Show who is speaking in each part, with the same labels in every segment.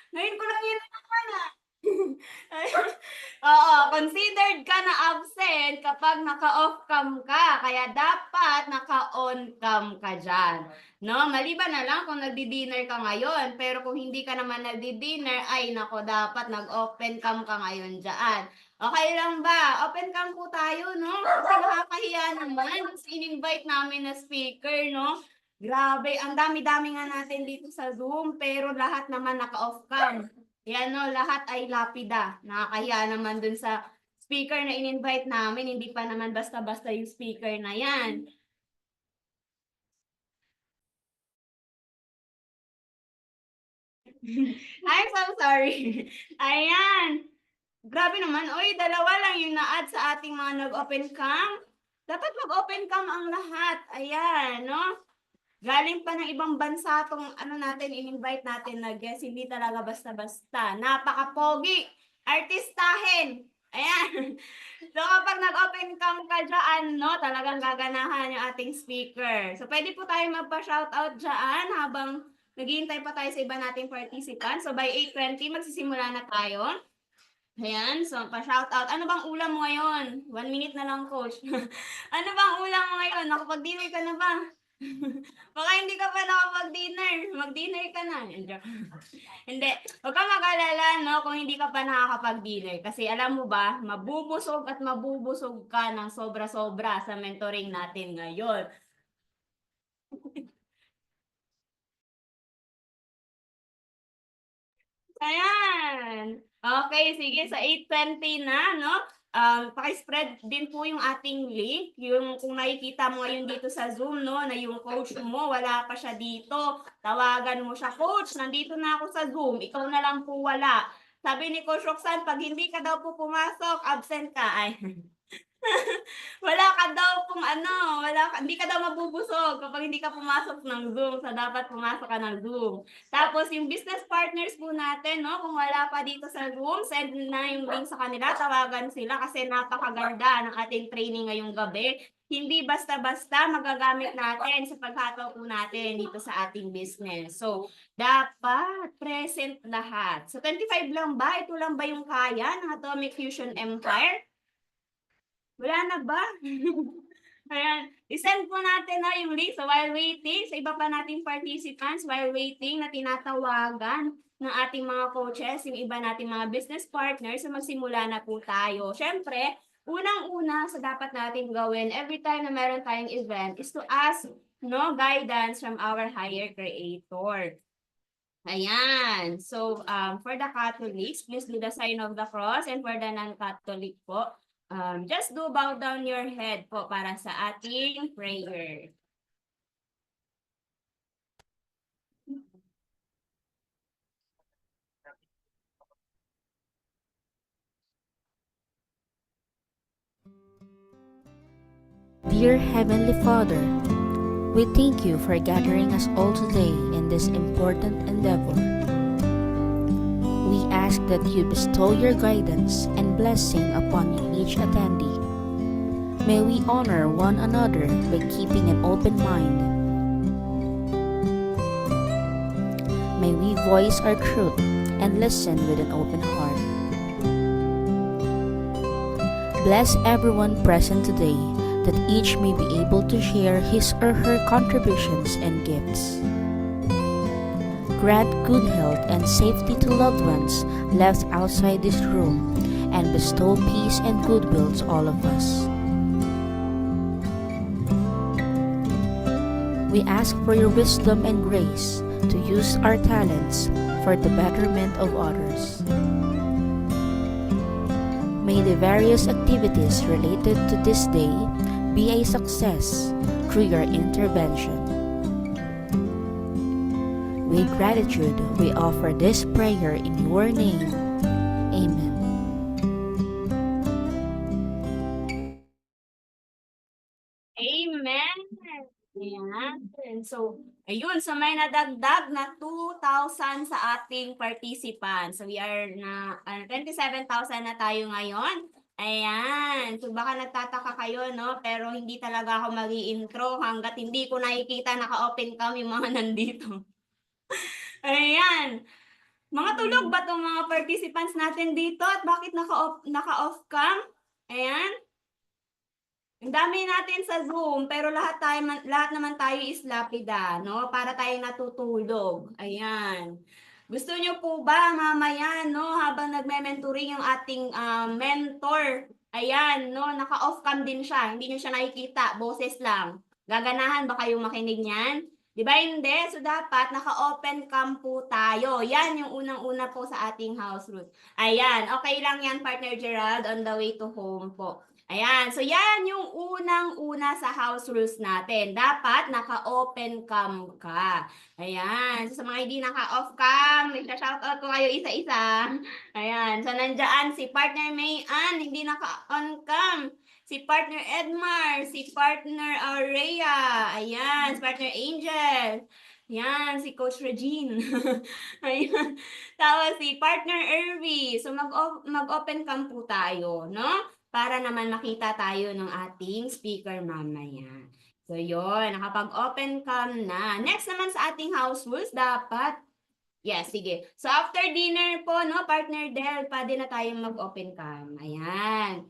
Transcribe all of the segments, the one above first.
Speaker 1: Ngayon ko lang yun naman ah. Oo, considered ka na absent kapag naka-off cam ka. Kaya dapat naka-on cam ka dyan. No? Maliban na lang kung nagdi-dinner ka ngayon. Pero kung hindi ka naman nagdi-dinner, ay nako, dapat nag-open cam ka ngayon dyan. Okay lang ba? Open cam po tayo, no? Kasi nakakahiya naman. Kasi in-invite namin na speaker, no? Grabe, ang dami-dami nga natin dito sa Zoom, pero lahat naman naka-off cam. Yan no, lahat ay lapida. Nakakahiya naman dun sa speaker na in-invite namin, hindi pa naman basta-basta yung speaker na yan. I'm so sorry. Ayan. Grabe naman. Oy, dalawa lang yung na-add sa ating mga nag-open cam. Dapat mag-open cam ang lahat. Ayan, no? Galing pa ng ibang bansa tong ano natin, in-invite natin na guest. Hindi talaga basta-basta. Napaka-pogi. Artistahin. Ayan. So, kapag nag-open cam ka dyan, no, talagang gaganahan yung ating speaker. So, pwede po tayo magpa-shoutout dyan habang naghihintay pa tayo sa iba nating participants. So, by 8:20, magsisimula na tayo. Ayan, so pa-shoutout. Ano bang ulam mo ngayon? 1 minute na lang, coach. Ano bang ulam mo ngayon? Nakapag-dinner ka na ba? Baka hindi ka pa nakapag-dinner. Mag-dinner ka na. Hindi. Huwag kang mag-alala, no, kung hindi ka pa nakakapag-dinner. Kasi alam mo ba, mabubusog at mabubusog ka ng sobra-sobra sa mentoring natin ngayon. Ayan. Okay, sige, sa 8:20 na, no? Paki-spread din po yung ating link. Yung kung nakikita mo ngayon dito sa Zoom, no, na yung coach mo, wala pa siya dito. Tawagan mo siya, coach, nandito na ako sa Zoom. Ikaw na lang po wala. Sabi ni Coach Roxanne, pag hindi ka daw po pumasok, absent ka. Ay, wala ka daw kung ano, hindi ka daw mabubusog kapag hindi ka pumasok ng Zoom. So, dapat pumasok ka ng Zoom. Tapos, yung business partners po natin, no, kung wala pa dito sa Zoom, send na yung link sa kanila, tawagan sila kasi napakaganda ng ating training ngayong gabi. Hindi basta-basta magagamit natin sa paghatol po natin dito sa ating business. So, dapat present lahat. So, 25 lang ba? Ito lang ba yung kaya ng Atomic Fusion Empire? Wala na ba? Ayan. I-send po natin na yung link. So, while waiting, sa iba pa nating participants, while waiting na tinatawagan ng ating mga coaches, yung iba nating mga business partners, so magsimula na po tayo. Siyempre, unang-una sa dapat natin gawin every time na meron tayong event is to ask no guidance from our higher creator. Ayan. So, for the Catholics, please do the sign of the cross. And for the non-Catholic po, just do bow down your head po para sa ating prayer.
Speaker 2: Dear Heavenly Father, we thank you for gathering us all today in this important endeavor. We ask that you bestow your guidance and blessing upon each attendee. May we honor one another by keeping an open mind. May we voice our truth and listen with an open heart. Bless everyone present today, that each may be able to share his or her contributions and gifts. Grant good health and safety to loved ones left outside this room, and bestow peace and goodwill to all of us. We ask for your wisdom and grace to use our talents for the betterment of others. May the various activities related to this day be a success through your intervention. With gratitude, we offer this prayer in your name. Amen.
Speaker 1: Amen! Ayan. So, ayun. So, may nadagdag na 2,000 sa ating participants. So, we are na 27,000 na tayo ngayon. Ayan. So, baka nagtataka kayo, no? Pero hindi talaga ako mag-i-intro hanggat hindi ko nakikita naka-open cam yung mga nandito. Ayan. Mga tulog ba 'tong mga participants natin dito at bakit naka-off cam? Ayan. Ang dami natin sa Zoom, pero lahat naman tayo is lapida, no? Para tayo natutulog. Ayan. Gusto niyo po ba mamaya, no, habang nagme-mentoring yung ating mentor, ayan, no, naka-off cam din siya, hindi niyo siya nakikita, boses lang. Gaganahan ba kayong makinig niyan? 'Di ba hindi? So dapat naka-open cam po tayo. Yan yung unang-una po sa ating house rules. Ayan, okay lang yan, partner Gerald, on the way to home po. Ayan, so yan yung unang-una sa house rules natin. Dapat naka-open cam ka. Ayan, so sa mga hindi naka-off cam, shoutout ko kayo isa-isa. Ayan, so nandyan si partner Mayan, hindi naka-on cam. Si partner Edmar, si partner Aurea, ayan, si partner Angel. Ayan, si Coach Regine. Ayan. Tapos si partner Irby. So mag-open cam po tayo, no? Para naman makita tayo ng ating speaker mamaya. So, yun. Nakapag-open cam na. Next naman sa ating house rules, dapat, yes, sige. So, after dinner po, no, partner Del, pwede na tayong mag-open cam. Ayan.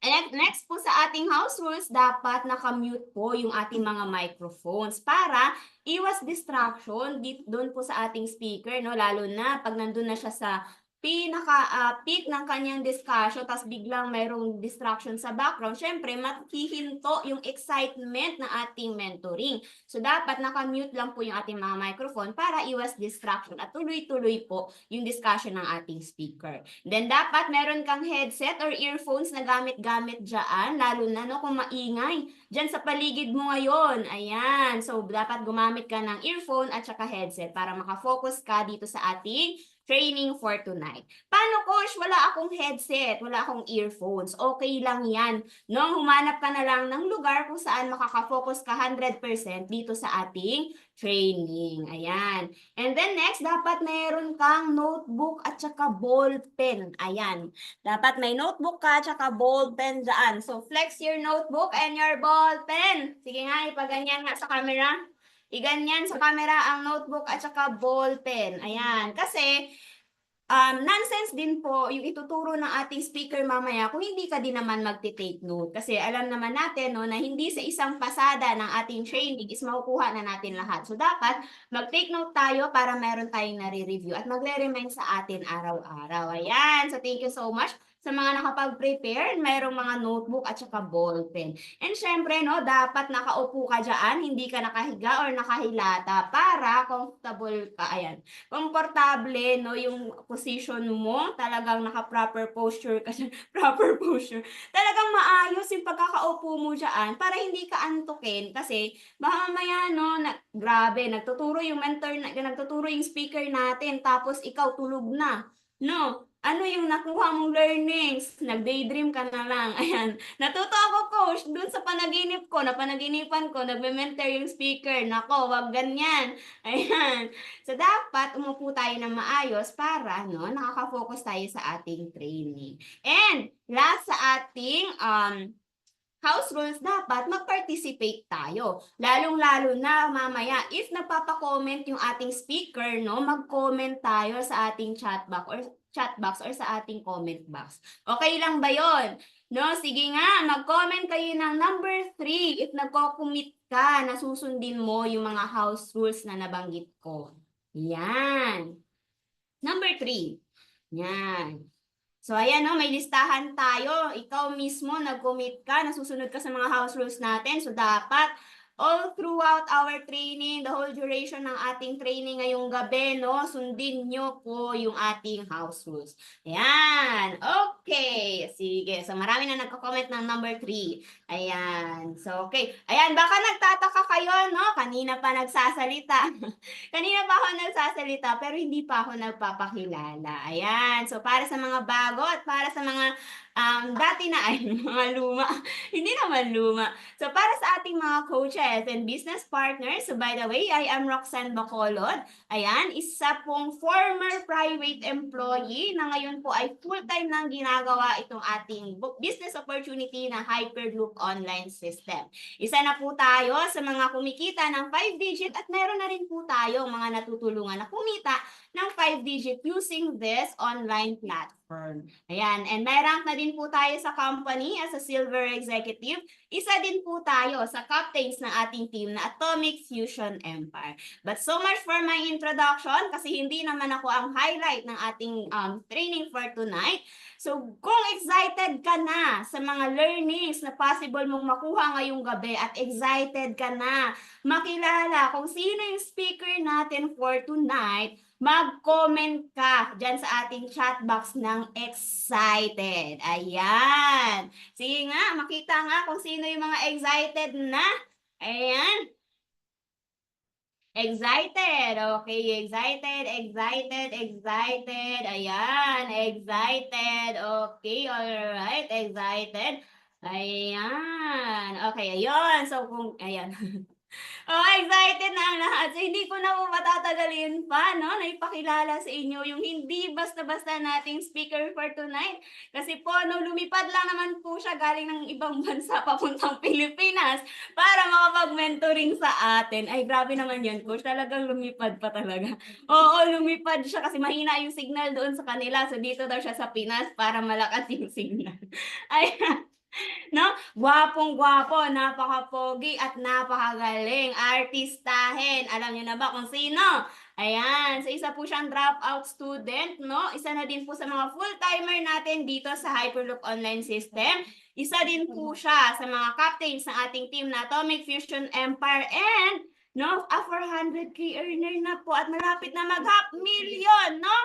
Speaker 1: And next po sa ating house rules, dapat nakamute po yung ating mga microphones para iwas distraction doon po sa ating speaker, no? Lalo na pag nandun na siya sa peak ng kanyang discussion, tapos biglang mayroong distraction sa background, syempre makihinto yung excitement ng ating mentoring. So dapat nakamute lang po yung ating mga microphone para iwas distraction at tuloy-tuloy po yung discussion ng ating speaker. Then dapat meron kang headset or earphones na gamit-gamit dyan, lalo na no, kung maingay dyan sa paligid mo ngayon. Ayan, so dapat gumamit ka ng earphone at saka headset para makafocus ka dito sa ating training for tonight. Paano, Coach? Wala akong headset, wala akong earphones. Okay lang yan. No? Humanap ka na lang ng lugar kung saan makakafocus ka 100% dito sa ating training. Ayan. And then next, dapat mayroon kang notebook at saka ball pen. Ayan. Dapat may notebook ka at saka ball pen dyan. So, flex your notebook and your ball pen. Sige nga, ipaganyan nga sa camera. Iganyan sa camera ang notebook at saka ball pen. Ayan. Kasi, nonsense din po yung ituturo ng ating speaker mamaya kung hindi ka din naman magti-take note. Kasi alam naman natin no, na hindi sa isang pasada ng ating training is makukuha na natin lahat. So, dapat mag-take note tayo para meron tayong nare-review at magre-remind sa atin araw-araw. Ayan. So, thank you so much sa mga nakapag-prepare, mayroong mga notebook at saka ball pen. And syempre, no, dapat nakaupo ka dyan, hindi ka nakahiga or nakahilata para comfortable ka. Ayan, komportable, no, yung position mo, talagang naka-proper posture ka dyan, proper posture. Talagang maayos yung pagkakaupo mo dyan para hindi ka antukin kasi baka mamaya, no, grabe, nagtuturo yung mentor, nagtuturo yung speaker natin, tapos ikaw tulog na. No, ano yung nakuha mong learnings? Nag-daydream ka na lang. Ayan. Natuto ako, coach, dun sa panaginip ko, napanaginipan ko, nagme-mentor yung speaker. Nako, wag ganyan. Ayan. So, dapat umupo tayo ng maayos para, no, nakaka-focus tayo sa ating training. And, last sa ating, house rules, dapat mag-participate tayo. Lalong-lalo na mamaya, if nagpapa-comment yung ating speaker, no, mag-comment tayo sa ating chat box or sa ating comment box. Okay lang ba yon? No, sige nga, mag-comment kayo ng number 3 if nagko-commit ka na susundin mo yung mga house rules na nabanggit ko. Yan. Number 3. Yan. So, ayan, no, may listahan tayo. Ikaw mismo, nag-commit ka, nasusunod ka sa mga house rules natin. So, dapat all throughout our training, the whole duration ng ating training ngayong gabi, no, sundin nyo po yung ating house rules. Ayan. Okay. Sige. So, marami na nagko-comment ng number 3. Ayan. So, okay. Ayan, baka nagtataka kayo, no? Kanina pa nagsasalita. Kanina pa ako nagsasalita, pero hindi pa ako nagpapakilala. Ayan. So, para sa mga bago at para sa mga dati na ay mga luma. Hindi naman luma. So, para sa ating mga coaches and business partners, so by the way, I am Roxanne Bacolod. Ayan, isa pong former private employee na ngayon po ay full-time nang ginagawa ginagawa itong ating business opportunity na Hyperloop online system. Isa na po tayo sa mga kumikita ng 5-digit at meron na rin po tayong mga natutulungan na kumita ng 5-digit using this online platform. Ayan, and may rank na din po tayo sa company as a silver executive. Isa din po tayo sa captains ng ating team na Atomic Fusion Empire. But so much for my introduction kasi hindi naman ako ang highlight ng ating training for tonight. So kung excited ka na sa mga learnings na possible mong makuha ngayong gabi at excited ka na makilala kung sino yung speaker natin for tonight, mag-comment ka dyan sa ating chat box ng excited. Ayan. Sige nga, makita nga kung sino yung mga excited na. Ayan. Excited. Okay, excited. Ayan, excited. Okay, alright, excited. Ayan. Okay, ayun. So, ayan. Oh, excited na ang lahat. So, hindi ko na po matatagalin pa, no? Naipakilala sa inyo yung hindi basta-basta nating speaker for tonight. Kasi po, no, lumipad lang naman po siya galing ng ibang bansa papuntang Pilipinas para makapag-mentoring sa atin. Ay, grabe naman yun, coach. Talagang lumipad pa talaga. Oo, lumipad siya kasi mahina yung signal doon sa kanila. So, dito daw siya sa Pinas para malakas yung signal. Ayan. No? Gwapong-gwapo, napaka-pogi at napakagaling. Artistahin. Alam niyo na ba kung sino? Ayan. So, isa po siyang dropout student, no? Isa na din po sa mga full-timer natin dito sa Hyperloop Online System. Isa din po siya sa mga captains ng ating team na Atomic Fusion Empire and no, a 400k earner na po at malapit na mag-half million, no?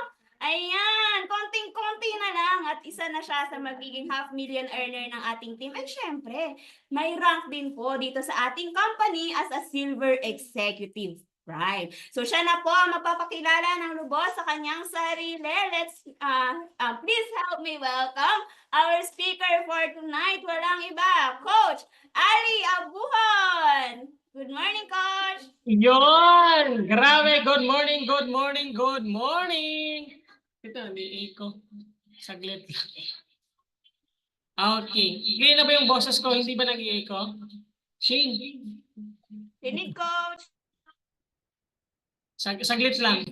Speaker 1: Ayan, konting-konti na lang at isa na siya sa magiging half-million earner ng ating team. And syempre, may rank din po dito sa ating company as a silver executive. Right. So siya na po ang magpapakilala ng lubos sa kanyang sarili. Let's please help me welcome our speaker for tonight. Walang iba, Coach Ali Abuhon. Good morning, Coach.
Speaker 3: Yon! Grabe! Good morning, good morning, good morning! Ito, hindi ko. Saglit lang. Okay. Ngayon na ba yung boses ko? Hindi ba nag-i-echo? Shane?
Speaker 1: Dinig, Coach.
Speaker 3: Saglit lang.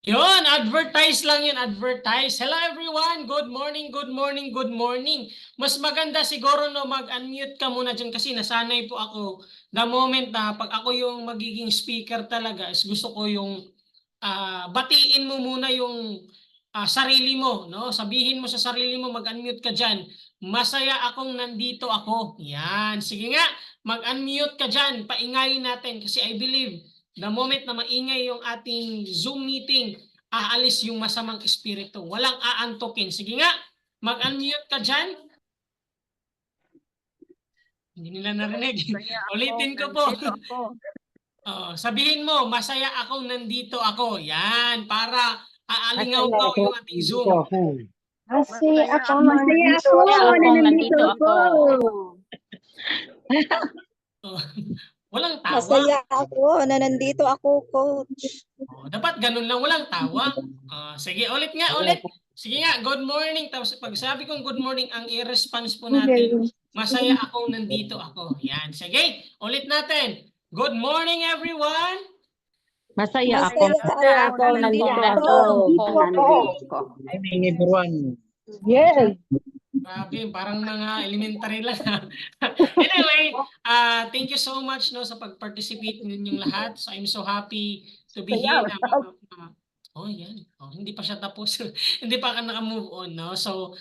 Speaker 3: Yun, advertise lang yun, advertise. Hello everyone, good morning, good morning, good morning. Mas maganda siguro no mag-unmute ka muna dyan kasi nasanay po ako. The moment na pag ako yung magiging speaker talaga is gusto ko yung batiin mo muna yung sarili mo. No? Sabihin mo sa sarili mo, mag-unmute ka dyan. Masaya akong nandito ako. Yan, sige nga, mag-unmute ka dyan. Paingayin natin kasi I believe the moment na maingay yung ating Zoom meeting, aalis yung masamang espiritu. Walang aantokin. Sige nga, mag-unmute ka dyan. Hindi nila narinig. Ulitin ko po. Sabihin mo, masaya akong nandito ako. Yan, para aalingaw ko yung ating Zoom.
Speaker 4: Masaya ako nandito ako.
Speaker 3: Walang tawa.
Speaker 4: Masaya ako na nandito ako, Coach.
Speaker 3: Dapat ganun lang, walang tawa. Sige, ulit nga, ulit. Sige nga, good morning. Tapos pag sabi kong good morning, ang i-response po natin, masaya akong nandito ako. Yan, sige, ulit natin. Good morning, everyone.
Speaker 5: Masaya ako nandito ako.
Speaker 6: I mean, everyone.
Speaker 4: Yes.
Speaker 3: Grabe, parang mga elementary lang. Anyway, thank you so much no sa pag-participate ninyong lahat. So I'm so happy to be here. Yan. Hindi pa siya tapos. Hindi pa ka naka-move on, no? So,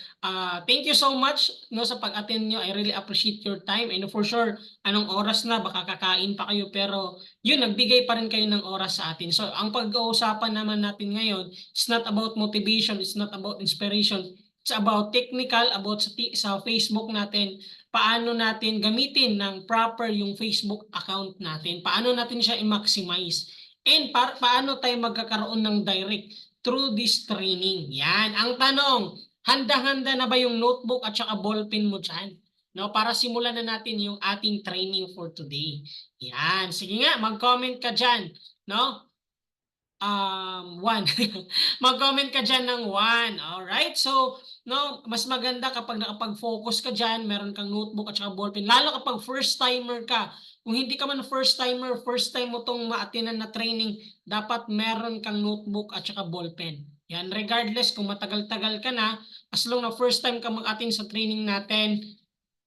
Speaker 3: thank you so much no sa pag-attend nyo. I really appreciate your time. I know for sure anong oras na baka kakain pa kayo pero yun nagbigay pa rin kayo ng oras sa atin. So, ang pag-uusapan naman natin ngayon, it's not about motivation, it's not about inspiration. It's about technical, about sa Facebook natin, paano natin gamitin ng proper yung Facebook account natin, paano natin siya i-maximize, and paano tayo magkakaroon ng direct through this training. Yan, ang tanong, handa-handa na ba yung notebook at saka ballpen mo dyan? no, para simulan na natin yung ating training for today. Yan, sige nga, mag-comment ka dyan, no? One. Mag-comment ka dyan ng 1. Alright? So, no, mas maganda kapag nakapag-focus ka dyan, meron kang notebook at saka ballpen. Lalo kapag first-timer ka. Kung hindi ka man first-timer, first time mo tong ma-attendan na training, dapat meron kang notebook at saka ballpen. Yan, regardless kung matagal-tagal ka na, as long na first time ka mag-attend sa training natin,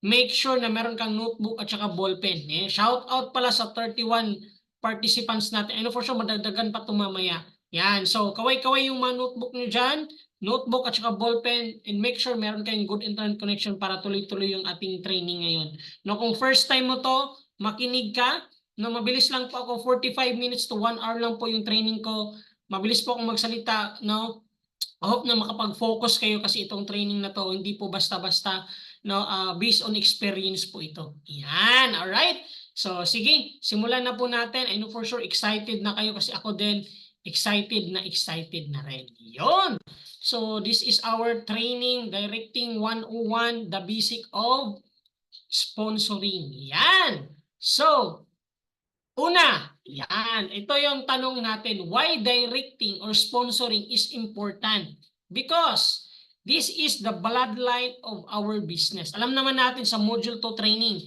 Speaker 3: make sure na meron kang notebook at saka ballpen. Shout out pala sa 31 participants natin. For sure, madagdagan pa ito mamaya. Yan. So, kaway-kaway yung mga notebook nyo dyan, notebook at saka ballpen, and make sure meron kayong good internet connection para tuloy-tuloy yung ating training ngayon. No, kung first time mo to, makinig ka. No, mabilis lang po ako, 45 minutes to 1 hour lang po yung training ko. Mabilis po akong magsalita, no? I hope na makapag-focus kayo kasi itong training na to, hindi po basta-basta, no, based on experience po ito. Yan, alright? So, sige, simulan na po natin. I know for sure excited na kayo kasi ako din excited na rin. Yun! So, this is our training, Directing 101, the basic of sponsoring. Yan! So, una, yan. Ito yung tanong natin, why directing or sponsoring is important? Because this is the bloodline of our business. Alam naman natin sa Module 2 training,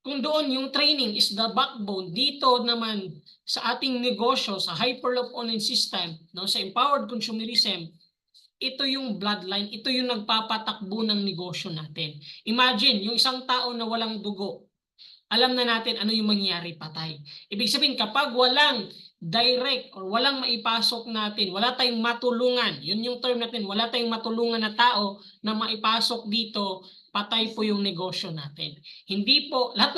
Speaker 3: kung doon yung training is the backbone, dito naman sa ating negosyo, sa Hyperloop Online System, no, sa Empowered Consumerism, ito yung bloodline, ito yung nagpapatakbo ng negosyo natin. Imagine, yung isang tao na walang dugo, alam na natin ano yung mangyayari, patay. Ibig sabihin, kapag walang direct or walang maipasok natin, wala tayong matulungan, yun yung term natin, wala tayong matulungan na tao na maipasok dito, patay po yung negosyo natin. Hindi po, lahat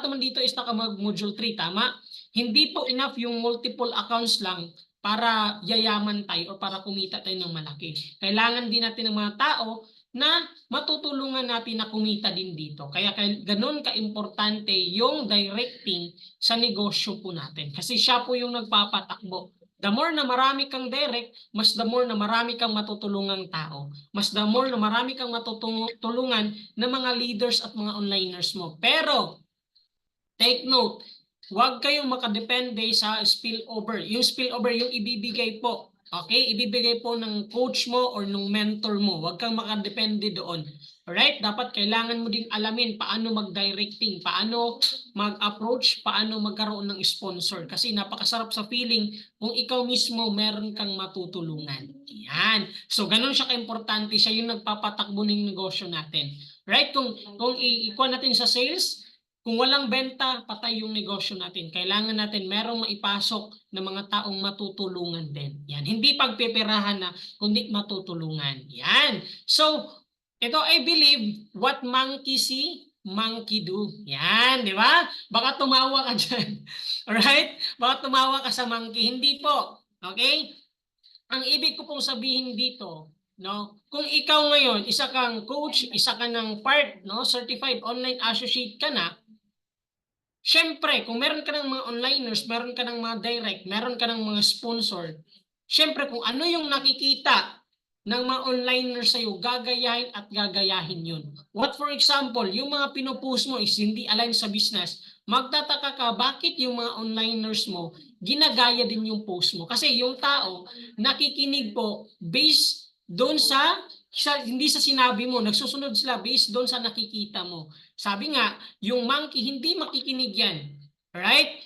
Speaker 3: naman dito is naka-module 3, tama? Hindi po enough yung multiple accounts lang para yayaman tayo o para kumita tayo ng malaki. Kailangan din natin ng mga tao na matutulungan natin na kumita din dito. Kaya ganun ka-importante yung directing sa negosyo po natin. Kasi siya po yung nagpapatakbo. The more na marami kang direct, mas the more na marami kang matutulungang tao. Mas the more na marami kang matutulungan ng mga leaders at mga onliners mo. Pero, take note, huwag kayong makadepende sa spillover. Yung spillover, yung ibibigay po. Okay? Ibibigay po ng coach mo or ng mentor mo. Huwag kang makadepende doon. Alright? Dapat kailangan mo ding alamin paano mag-directing, paano mag-approach, paano magkaroon ng sponsor. Kasi napakasarap sa feeling kung ikaw mismo meron kang matutulungan. Yan. So, ganun siya ka-importante. Siya yung nagpapatakbo ng negosyo natin. Right? Kung ikuha natin sa sales, kung walang benta, patay yung negosyo natin. Kailangan natin merong maipasok na mga taong matutulungan din. Yan. Hindi pagpipirahan na, kundi matutulungan. Yan. So, ito, I believe, what monkey see, monkey do. Yan, di ba? Baka tumawa ka dyan. Alright? Baka tumawa ka sa monkey. Hindi po. Okay? Ang ibig ko pong sabihin dito, no, kung ikaw ngayon, isa kang coach, isa ka ng PART, no, Certified Online Associate ka na, syempre, kung meron ka ng mga onliners, meron ka ng mga direct, meron ka ng mga sponsor, syempre kung ano yung nakikita ng mga onliners sa'yo, gagayahin at gagayahin yun. What for example, yung mga pinupost mo is hindi align sa business, magtataka ka bakit yung mga onliners mo, ginagaya din yung post mo. Kasi yung tao, nakikinig po based doon sa hindi sa sinabi mo, nagsusunod sila based doon sa nakikita mo. Sabi nga, yung monkey, hindi makikinig yan. Right?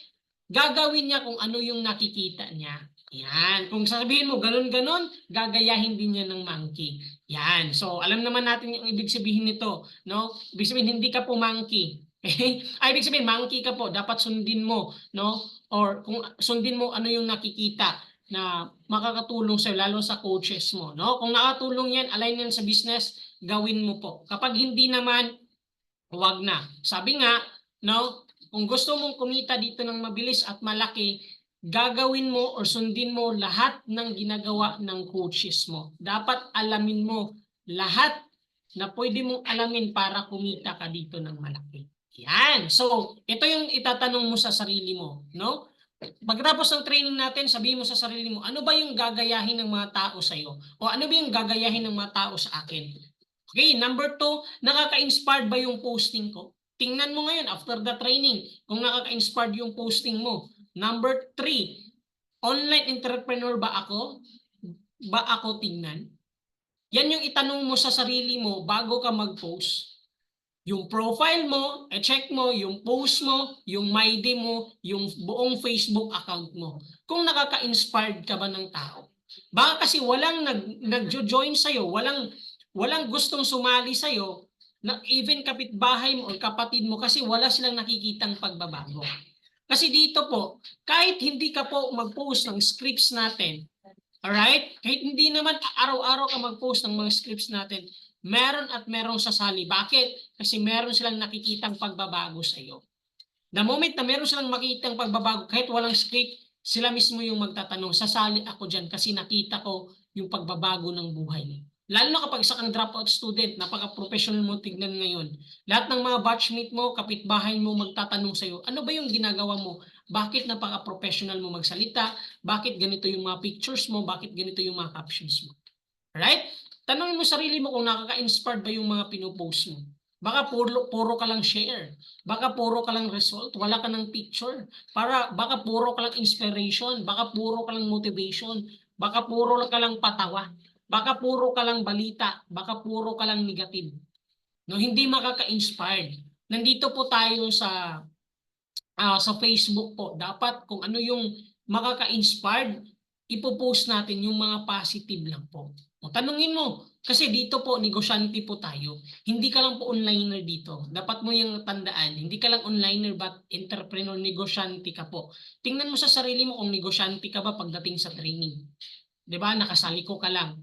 Speaker 3: Gagawin niya kung ano yung nakikita niya. Yan. Kung sabihin mo, ganun-ganun, gagayahin din niya ng monkey. Yan. So, alam naman natin yung ibig sabihin nito. No? Ibig sabihin, hindi ka po monkey. Ay, ibig sabihin, monkey ka po. Dapat sundin mo. No? Or kung sundin mo ano yung nakikita na makakatulong sa'yo, lalo sa coaches mo. No? Kung nakatulong yan, align yan sa business, gawin mo po. Kapag hindi naman, huwag na. Sabi nga, no, kung gusto mong kumita dito ng mabilis at malaki, gagawin mo or sundin mo lahat ng ginagawa ng coaches mo. Dapat alamin mo lahat na pwede mong alamin para kumita ka dito ng malaki. Yan. So, ito yung itatanong mo sa sarili mo, no? Pagkatapos ng training natin, sabihin mo sa sarili mo, ano ba yung gagayahin ng mga tao sa iyo? O ano ba yung gagayahin ng mga tao sa akin? Okay, number 2, nakaka-inspired ba yung posting ko? Tingnan mo ngayon after the training kung nakaka-inspired yung posting mo. Number 3, online entrepreneur ba ako? Tingnan? Yan yung itanong mo sa sarili mo bago ka mag-post. Yung profile mo, check mo, yung post mo, yung MyD mo, yung buong Facebook account mo. Kung nakaka-inspired ka ba ng tao. Baka kasi walang nag-join sa'yo, walang gustong sumali sa'yo, na even kapitbahay mo o kapatid mo kasi wala silang nakikitang pagbabago. Kasi dito po, kahit hindi ka po mag-post ng scripts natin, alright? Kahit hindi naman araw-araw ka mag-post ng mga scripts natin, meron at merong sasali. Bakit? Kasi meron silang nakikitang pagbabago sa iyo. The moment na meron silang makikitang pagbabago, kahit walang script, sila mismo yung magtatanong, sasali ako dyan kasi nakita ko yung pagbabago ng buhay mo. Lalo na kapag isa kang dropout student, napaka-professional mo tignan ngayon. Lahat ng mga batchmate mo, kapitbahay mo magtatanong sa'yo, ano ba yung ginagawa mo? Bakit napaka-professional mo magsalita? Bakit ganito yung mga pictures mo? Bakit ganito yung mga captions mo? Alright? Tanongin mo sarili mo kung nakaka-inspired ba yung mga pinupost mo. Baka puro ka lang share. Baka puro ka lang result. Wala ka ng picture. Baka puro ka lang inspiration. Baka puro ka lang motivation. Baka puro ka lang patawa. Baka puro ka lang balita. Baka puro ka lang negative. No, hindi makaka-inspired. Nandito po tayo sa Facebook po. Dapat kung ano yung makaka-inspired, ipopost natin yung mga positive lang po. O, tanungin mo, kasi dito po, negosyante po tayo. Hindi ka lang po onliner dito. Dapat mo yung tandaan, hindi ka lang onliner but entrepreneur, negosyante ka po. Tingnan mo sa sarili mo kung negosyante ka ba pagdating sa training. 'Di ba? Nakasaliko ka lang.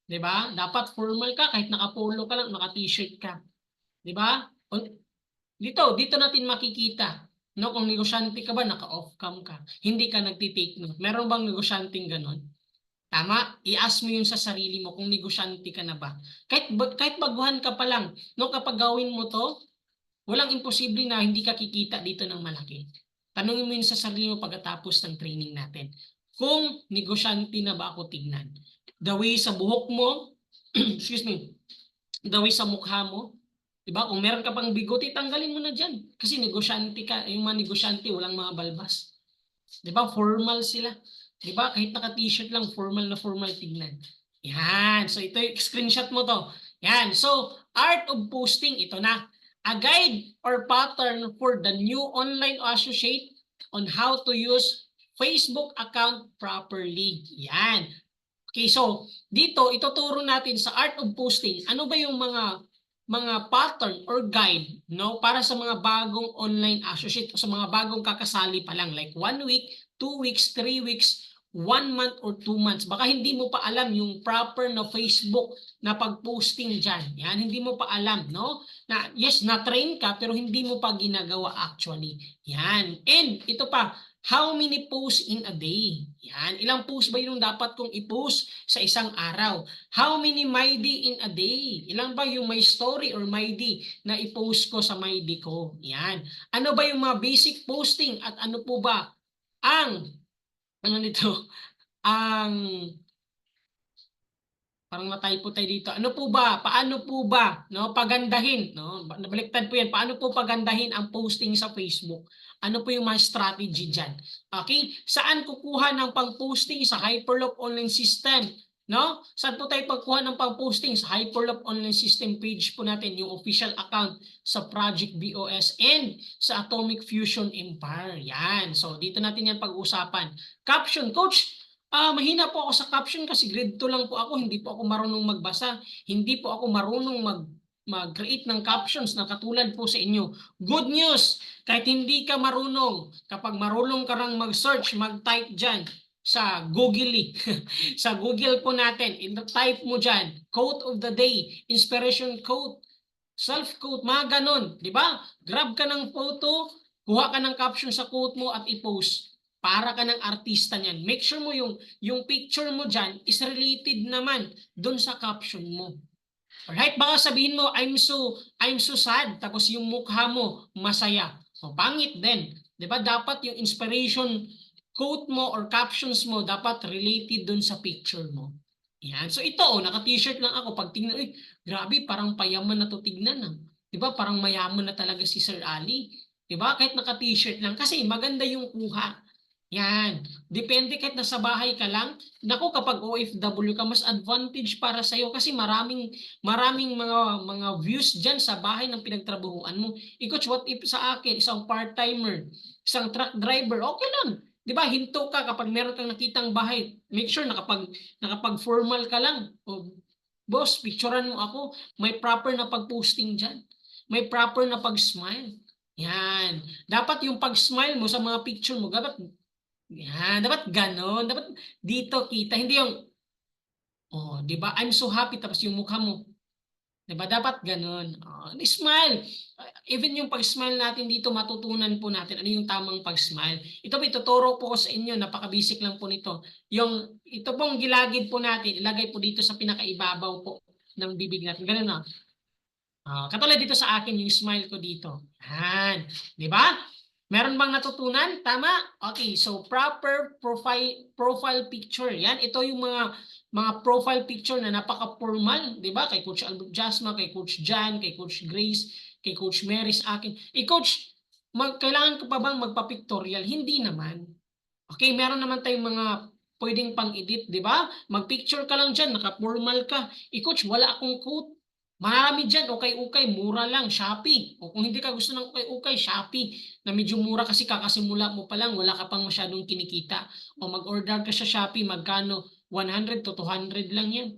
Speaker 3: 'Di ba? Dapat formal ka kahit naka-polo ka lang, naka-t-shirt ka. 'Di ba? Dito natin makikita. No, kung negosyante ka ba, naka-off cam ka. Hindi ka nagti-take note. Meron bang negosyanteng ganon? Tama, i-ask mo yun sa sarili mo kung negosyante ka na ba. Kahit baguhan ka pa lang, no, kapag gawin mo to, walang imposible na hindi ka kikita dito ng malaki. Tanungin mo yun sa sarili mo pagkatapos ng training natin. Kung negosyante na ba ako tignan. The way sa buhok mo, excuse me, the way sa mukha mo, diba? Kung meron ka pang bigote, tanggalin mo na dyan. Kasi negosyante ka, yung mga negosyante, walang mga balbas. Diba? Formal sila. Diba? Kahit naka-t-shirt lang, formal na formal tignan. Yan. So, ito yung screenshot mo to. Yan. So, art of posting, ito na. A guide or pattern for the new online associate on how to use Facebook account properly. Yan. Okay, so, dito, ituturo natin sa art of posting, ano ba yung mga pattern or guide, no, para sa mga bagong online associate o sa mga bagong kakasali pa lang, like 1 week, 2 weeks, 3 weeks, 1 month or 2 months. Baka hindi mo pa alam yung proper na Facebook na pag-posting dyan. Yan, hindi mo pa alam, no? Na, yes, na-train ka pero hindi mo pa ginagawa actually. Yan. And ito pa, how many posts in a day? Yan. Ilang posts ba yung dapat kong i-post sa isang araw? How many MyD in a day? Ilan ba yung my story or MyD na i-post ko sa MyD ko? Yan. Ano ba yung mga basic posting at ano po ba ang parang na-typo tayo dito. Ano po ba? Paano po ba, no, pagandahin, no? Nabaliktad po 'yan. Paano po pagandahin ang posting sa Facebook? Ano po yung mga strategy diyan? Okay? Saan kukuha ng pang-posting sa Hyperloop Online System? No? Saan po tayo pagkuha ng pang-posting sa Hyperloop Online System page po natin, yung official account sa Project BOS and sa Atomic Fusion Empire. Yan. So, dito natin yan pag-usapan. Caption, Coach, mahina po ako sa caption kasi grade 2 lang po ako. Hindi po ako marunong magbasa. Hindi po ako marunong mag-create ng captions na katulad po sa inyo. Good news! Kahit hindi ka marunong, kapag marunong ka lang mag-search, mag-type dyan, sa Google sa Google po natin, type mo dyan, quote of the day, inspiration quote, self-quote, mga ganon, di ba? Grab ka ng photo, kuha ka ng caption sa quote mo at i-post. Para ka ng artista niyan. Make sure mo yung picture mo dyan is related naman doon sa caption mo. Alright, baka sabihin mo, I'm so sad, tapos yung mukha mo masaya. So, pangit din. Di ba? Dapat yung inspiration quote mo or captions mo dapat related dun sa picture mo. Yan. So ito, naka-t-shirt lang ako. Pag tingnan, uy, grabe, parang payaman na to tignan. Ah. Diba? Parang mayaman na talaga si Sir Ali. Diba? Kahit naka-t-shirt lang. Kasi maganda yung kuha. Yan. Depende kahit nasa bahay ka lang. Naku, kapag OFW ka, mas advantage para sa'yo kasi maraming mga views dyan sa bahay ng pinagtrabahuan mo. Coach, what if sa akin, isang part-timer, isang truck driver, okay lang. Di ba, hinto ka kapag meron kang nakitang bahay. Make sure nakapag-formal ka lang. O, boss, picturean mo ako. May proper na pag-posting dyan. May proper na pag-smile. Yan. Dapat yung pag-smile mo sa mga picture mo, dapat ganon. Dapat dito kita. Hindi yung, oh, di ba? I'm so happy. Tapos yung mukha mo. Di ba? Dapat ganon. Oh, smile. Even yung pag-smile natin dito, matutunan po natin ano yung tamang pag-smile. Ito po, ituturo po ko sa inyo. Napaka-basic lang po nito. Ito pong gilagid po natin, ilagay po dito sa pinakaibabaw po ng bibig natin. Ganun na. Katulad dito sa akin, yung smile ko dito. Yan. Di ba? Meron bang natutunan? Tama? Okay, so proper profile picture. Yan, ito yung mga profile picture na napaka-formal, 'di ba? Kay Coach Albert Jasma, kay Coach Jan, kay Coach Grace, kay Coach Mary sa akin. Coach, kailangan ko pa bang magpa-pictorial? Hindi naman. Okay, meron naman tayong mga pwedeng pang-edit, 'di ba? Mag-picture ka lang diyan, naka-formal ka. Coach, wala akong quote. Marami dyan, ukay-ukay, mura lang, Shopee. O kung hindi ka gusto ng ukay-ukay, Shopee. Na medyo mura kasi kakasimula mo pa lang, wala ka pang masyadong kinikita. O mag-order ka sa Shopee, magkano? 100 to 200 lang yan.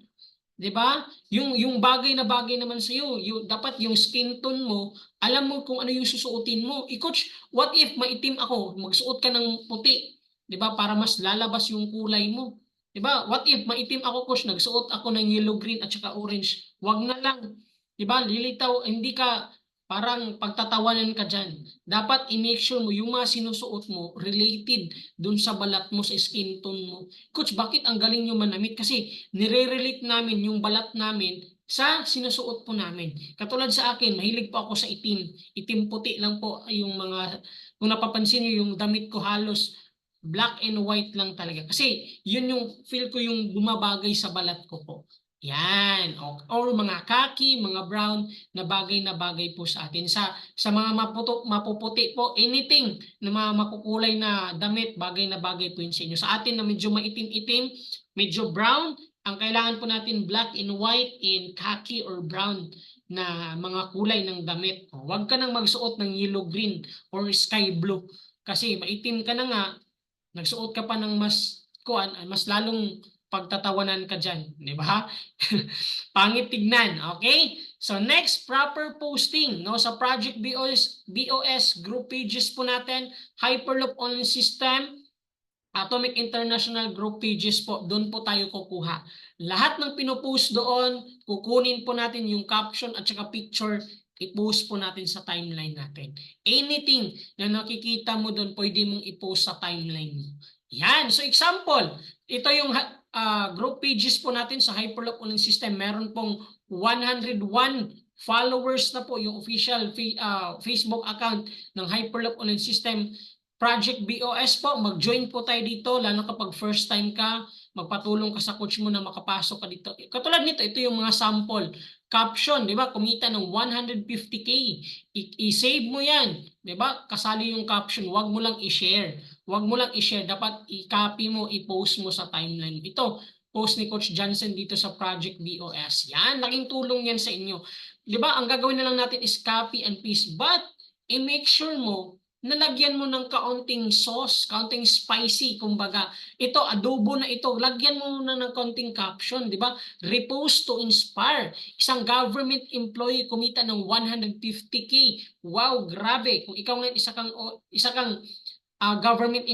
Speaker 3: 'Di ba? Yung bagay na bagay naman sa iyo, dapat yung skin tone mo, alam mo kung ano yung susuotin mo. Coach, what if maitim ako, magsuot ka ng puti, 'di ba? Para mas lalabas yung kulay mo. 'Di ba? What if maitim ako, coach, nagsuot ako ng yellow, green at saka orange. Wag na lang. 'Di ba? Lilitaw, hindi ka parang pagtatawanan ka diyan. Dapat i-make sure mo yung mga sinusuot mo related dun sa balat mo, sa skin tone mo. Coach, bakit ang galing nyo manamit? Kasi nire-relate namin yung balat namin sa sinusuot po namin. Katulad sa akin, mahilig po ako sa itim. Itim puti lang po yung mga, kung napapansin nyo yung damit ko halos black and white lang talaga. Kasi yun yung feel ko yung bumabagay sa balat ko po. Yan. Or mga khaki, mga brown na bagay po sa atin. Sa mga mapuputi po, anything na mga makukulay na damit, bagay na bagay po yun sa inyo. Sa atin na medyo maitim-itim, medyo brown, ang kailangan po natin black and white and khaki or brown na mga kulay ng damit. Huwag ka nang magsuot ng yellow green or sky blue. Kasi maitim ka na nga, nagsuot ka pa ng mas lalong pagtatawanan ka dyan. Di ba? Pangit tignan. Okay? So next, proper posting. No? Sa Project BOS group pages po natin, Hyperloop Online System, Atomic International group pages po, doon po tayo kukuha. Lahat ng pinopost doon, kukunin po natin yung caption at saka picture, i-post po natin sa timeline natin. Anything na nakikita mo doon, pwede mong i-post sa timeline mo. Yan. So example, ito yung group pages po natin sa Hyperloop Online System. Meron pong 101 followers na po yung official Facebook account ng Hyperloop Online System. Project BOS po, mag-join po tayo dito, lalo kapag first time ka, magpatulong ka sa coach mo na makapasok ka dito. Katulad nito, ito yung mga sample. Caption, di ba? Kumita ng 150K. I-save mo yan. Di ba? Kasali yung caption. Huwag mo lang i-share. Huwag mo lang i-share. Dapat i-copy mo, i-post mo sa timeline. Ito, post ni Coach Johnson dito sa Project BOS. Yan, laking tulong yan sa inyo. Di ba? Ang gagawin na lang natin is copy and paste. But, i-make sure mo, nalagyan mo ng kaunting sauce, kaunting spicy, kumbaga. Ito, adobo na ito. Lagyan mo na ng kaunting caption, di ba? Repost to inspire. Isang government employee kumita ng 150K. Wow, grabe. Kung ikaw ngayon isa kang government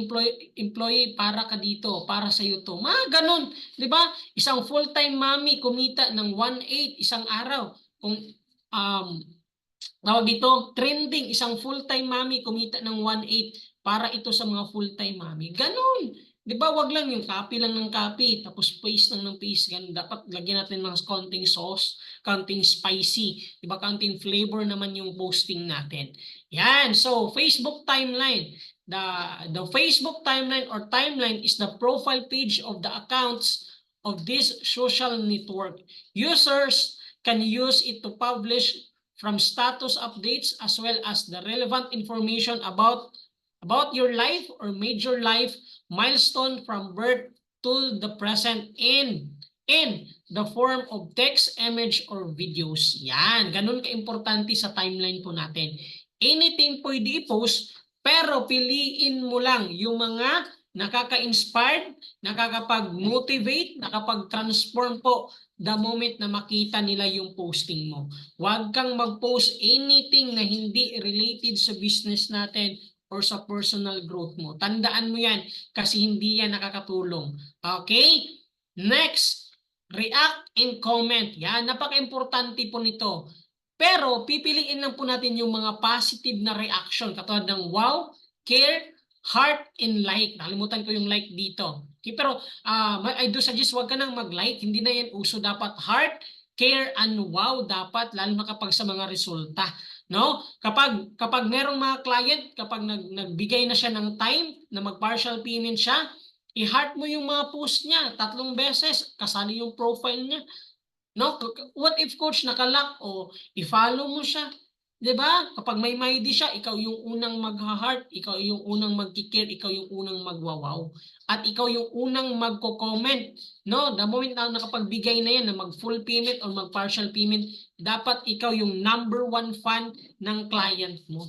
Speaker 3: employee, para ka dito, para sa iyo to. Ganun, di ba? Isang full-time mommy kumita ng 1.8 isang araw. Kung tawag dito, trending, isang full-time mommy kumita ng 1.8 para ito sa mga full-time mommy. Ganun. Di ba? Wag lang yung copy lang ng copy, tapos paste lang ng paste. Ganun. Dapat lagyan natin ng counting sauce, counting spicy. Di ba? Counting flavor naman yung posting natin. Yan. So, Facebook timeline. The Facebook timeline or timeline is the profile page of the accounts of this social network. Users can use it to publish from status updates as well as the relevant information about your life or major life milestone from birth to the present in the form of text, image, or videos. Yan, ganun ka-importante sa timeline po natin. Anything pwede i-post, pero piliin mo lang yung mga nakaka-inspired, nakakapag-motivate, nakapag-transform po the moment na makita nila yung posting mo. Huwag kang mag-post anything na hindi related sa business natin or sa personal growth mo. Tandaan mo yan kasi hindi yan nakakatulong. Okay? Next, react and comment. Yan, napaka-importante po nito. Pero pipiliin lang po natin yung mga positive na reaction katulad ng wow, care, heart, and like. Nakalimutan ko yung like dito. Okay, pero I do suggest wag ka nang mag-like. Hindi na yan uso. Dapat heart, care, and wow dapat lalo na kapag sa mga resulta. No? Kapag merong mga client, kapag nagbigay na siya ng time na mag-partial payment siya, i-heart mo yung mga post niya 3 beses, kasali yung profile niya. No? What if coach nakalock o i-follow mo siya? 'Di ba? Kapag may ID siya, ikaw yung unang mag-heart, ikaw yung unang mag-care, ikaw yung unang magwawaw. At ikaw yung unang magko-comment. No? The moment na nakapagbigay na yan na mag-full payment or mag-partial payment, dapat ikaw yung #1 fan ng client mo.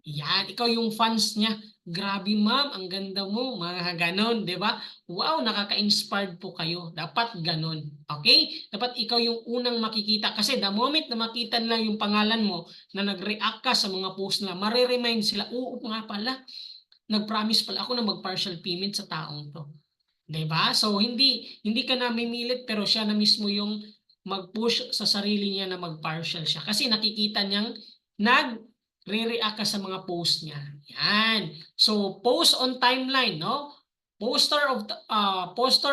Speaker 3: Yan, ikaw yung fans niya. Grabe ma'am, ang ganda mo, mga ganon, di ba? Wow, nakaka-inspired po kayo. Dapat ganon. Okay? Dapat ikaw yung unang makikita. Kasi the moment na makita nila yung pangalan mo na nag-react ka sa mga post nila, mariremind sila, oo nga pala, nag-promise pala ako na mag-partial payment sa taong to. Di ba? So, hindi ka namimilit pero siya na mismo yung mag-push sa sarili niya na mag-partial siya. Kasi nakikita niyang re-react ka sa mga post niya. Yan. So, post on timeline, no? Poster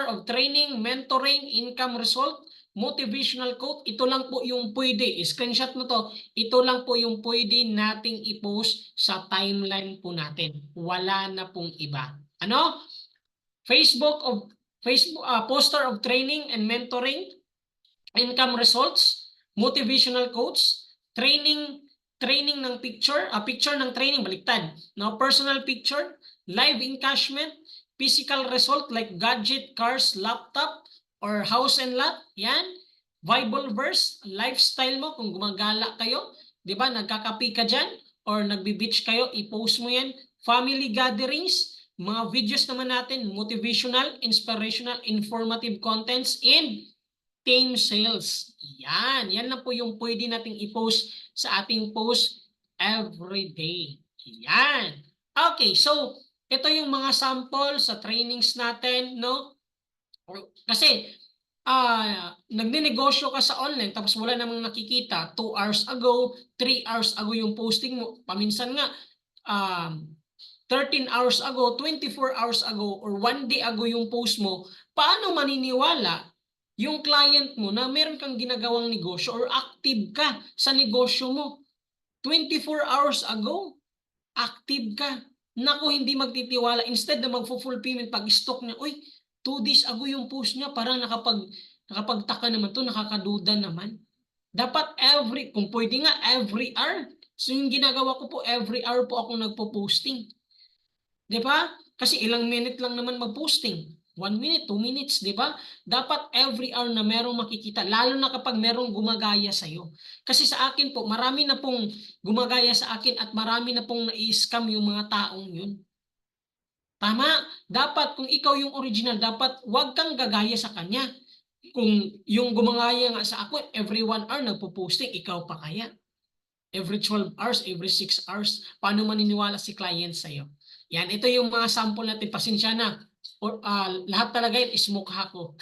Speaker 3: of training, mentoring, income result, motivational quote. Ito lang po yung pwede. Screenshot mo to. Ito lang po yung pwede nating i-post sa timeline po natin. Wala na pong iba. Ano? Poster of training and mentoring, income results, motivational quotes, training ng picture ng training, baliktad. No, personal picture, live encashment, physical result like gadget, cars, laptop, or house and lot. Yan. Bible verse, lifestyle mo, kung gumagala kayo, di ba, nagkakapi ka dyan, or nagbi-beach kayo, i-post mo yan. Family gatherings, mga videos naman natin, motivational, inspirational, informative contents, and team sales. Yan. Yan na po yung pwede nating i-post sa ating post every day. Yan. Okay, so ito yung mga sample sa trainings natin, no? Kasi nagninegosyo ka sa online tapos wala namang nakikita 2 hours ago, 3 hours ago yung posting mo. Paminsan nga 13 hours ago, 24 hours ago, or 1 day ago yung post mo. Paano maniniwala yung client mo na meron kang ginagawang negosyo or active ka sa negosyo mo? 24 hours ago, active ka. Naku, hindi magtitiwala. Instead na mag-full payment pag stock niya, uy, 2 days ago yung post niya, parang nakapagtaka naman to, nakakaduda naman. Dapat kung pwede nga, every hour. So yung ginagawa ko po, every hour po ako nagpo-posting. Di ba? Kasi ilang minute lang naman mag-posting. 1 minute, 2 minutes, di ba? Dapat every hour na merong makikita, lalo na kapag merong gumagaya sa'yo. Kasi sa akin po, marami na pong gumagaya sa akin at marami na pong na-scam yung mga taong yun. Tama? Dapat kung ikaw yung original, dapat wag kang gagaya sa kanya. Kung yung gumagaya nga sa ako, every 1 hour nagpo-posting, ikaw pa kaya? Every 12 hours, every 6 hours, paano maniniwala si client sa'yo? Yan, ito yung mga sample natin. Pasensya na. Lahat talaga yun is mukha ko.